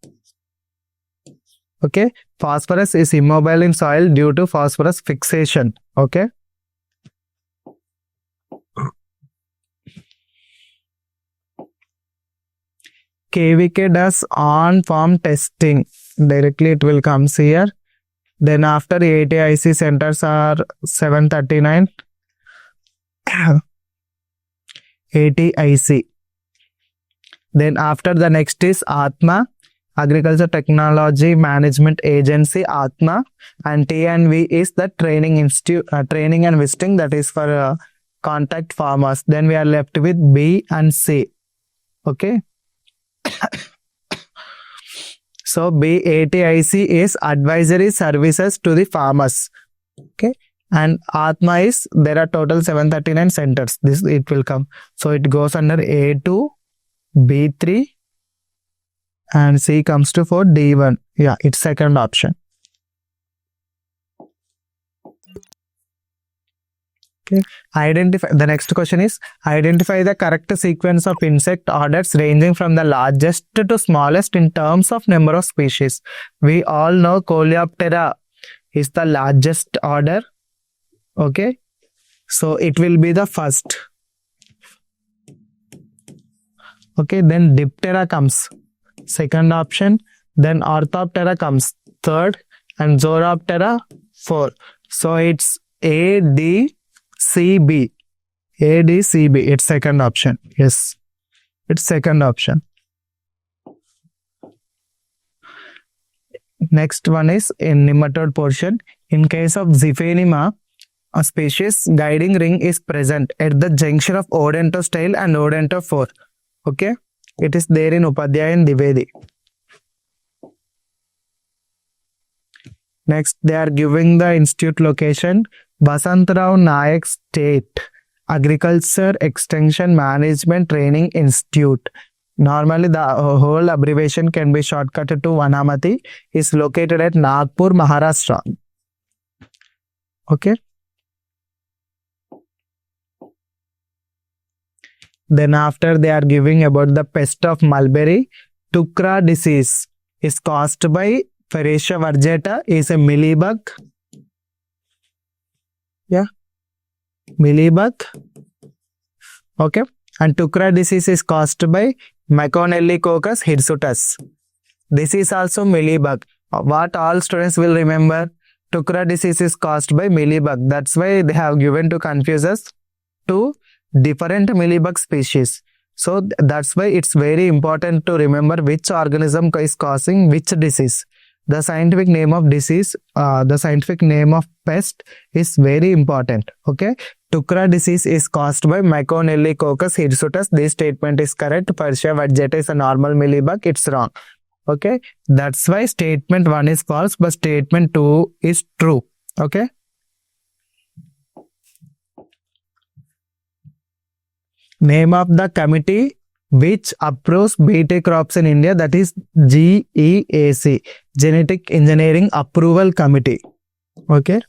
Okay. Phosphorus is immobile in soil due to phosphorus fixation. Okay. KVK does on-farm testing. Directly it will comes here. Then after ATIC centers are 739. ATIC. Then after the next is ATMA, Agriculture Technology Management Agency, ATMA, and T&V is the training institute, training and visiting, that is for contact farmers. Then we are left with B and C. Okay. So BATIC is advisory services to the farmers. Okay. And ATMA is, there are total 739 centers. This it will come. So it goes under A2, B3, and C comes to for D1. Yeah, it's second option. Okay. The next question is identify the correct sequence of insect orders ranging from the largest to smallest in terms of number of species. We all know Coleoptera is the largest order. Okay. So it will be the first. Okay. Then Diptera comes second option. Then Orthoptera comes third and Zoroptera fourth. So it's A, D, CB. ADCB. It's second option. Yes. It's second option. Next one is in nematode portion. In case of Ziphenema, a species guiding ring is present at the junction of odontostyle and odontophore. Okay. It is there in Upadhyaya and Divedi. Next, they are giving the institute location. Vasantrao Nayak State Agriculture Extension Management Training Institute. Normally, the whole abbreviation can be shortcutted to Vanamati. Is located at Nagpur, Maharashtra. Okay. Then after they are giving about the pest of mulberry. Tukra disease is caused by Ferretia virgata, is a mealybug. Yeah, mealybug. Okay. And Tukra disease is caused by Meconiellicoccus hirsutus. This is also mealybug. What all students will remember? Tukra disease is caused by mealybug. That's why they have given to confuse us to different mealybug species. So that's why it's very important to remember which organism is causing which disease. The scientific name of disease, the scientific name of pest is very important. Okay. Tukra disease is caused by Meconiellicoccus hirsutus. This statement is correct. Ferretia virgata is a normal mealybug. It's wrong. Okay. That's why statement 1 is false, but statement 2 is true. Okay. Name of the committee which approves BT crops in India, that is GEAC, Genetic Engineering Approval Committee. Okay.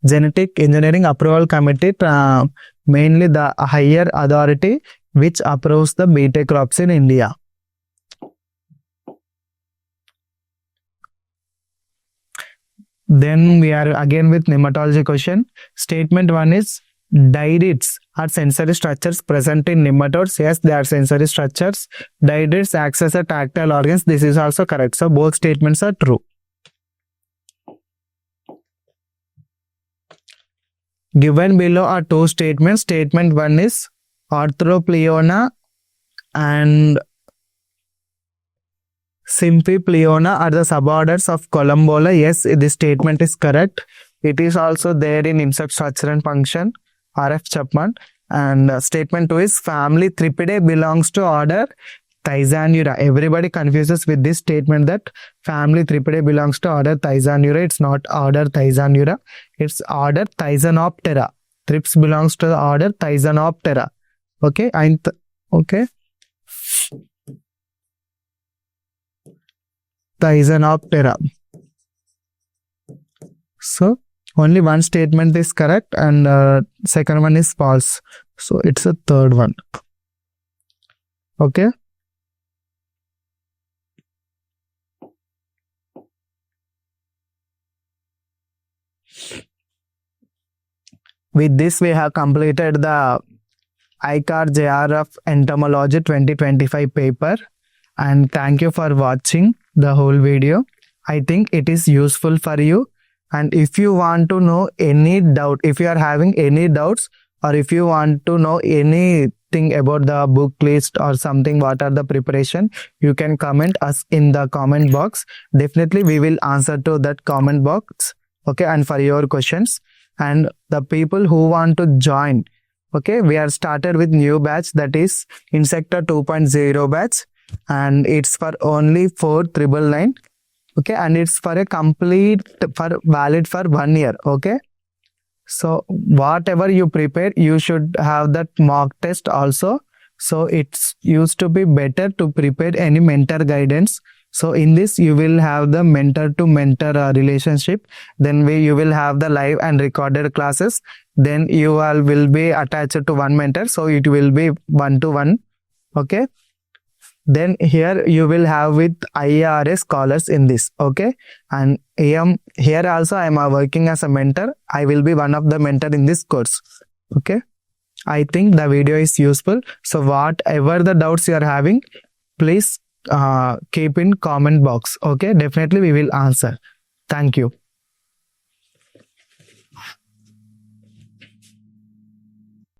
Genetic Engineering Approval Committee, mainly the higher authority which approves the BT crops in India. Then we are again with nematology question. Statement 1 is deidids are sensory structures present in nematodes. Yes, they are sensory structures. Deidids acts as a tactile organs. This is also correct. So both statements are true. Given below are two statements. Statement 1 is Orthopleona and Symphypleona are the suborders of Columbola. Yes, this statement is correct. It is also there in insect structure and function, R.F. Chapman. And statement 2 is family Thripidae belongs to order Thysanura. Everybody confuses with this statement that family Thripidae belongs to order Thysanura. It's not order Thysanura. It's order Thysanoptera. Thrips belongs to the order Thysanoptera. Okay, okay. Thysanoptera. So only one statement is correct and second one is false. So it's a third one. Okay. With this, we have completed the ICAR JR of Entomology 2025 paper. And thank you for watching the whole video. I think it is useful for you. And if you want to know any doubt, if you are having any doubts, or if you want to know anything about the book list or something, what are the preparation, you can comment us in the comment box. Definitely we will answer to that comment box. Okay, and for your questions. And the people who want to join, okay, we are started with new batch, that is Insecta 2.0 batch, and it's for only 4,999. Okay, and it's for a complete, for valid for 1 year. Okay, so whatever you prepare, you should have that mock test also. So it's used to be better to prepare any mentor guidance. So in this, you will have the mentor to mentor relationship. Then you will have the live and recorded classes. Then you all will be attached to one mentor. So it will be 1-to-1. Okay. Then here you will have with IARA scholars in this. Okay. And here also I am working as a mentor. I will be one of the mentor in this course. Okay. I think the video is useful. So whatever the doubts you are having, please keep in comment box. Okay, definitely we will answer. Thank you.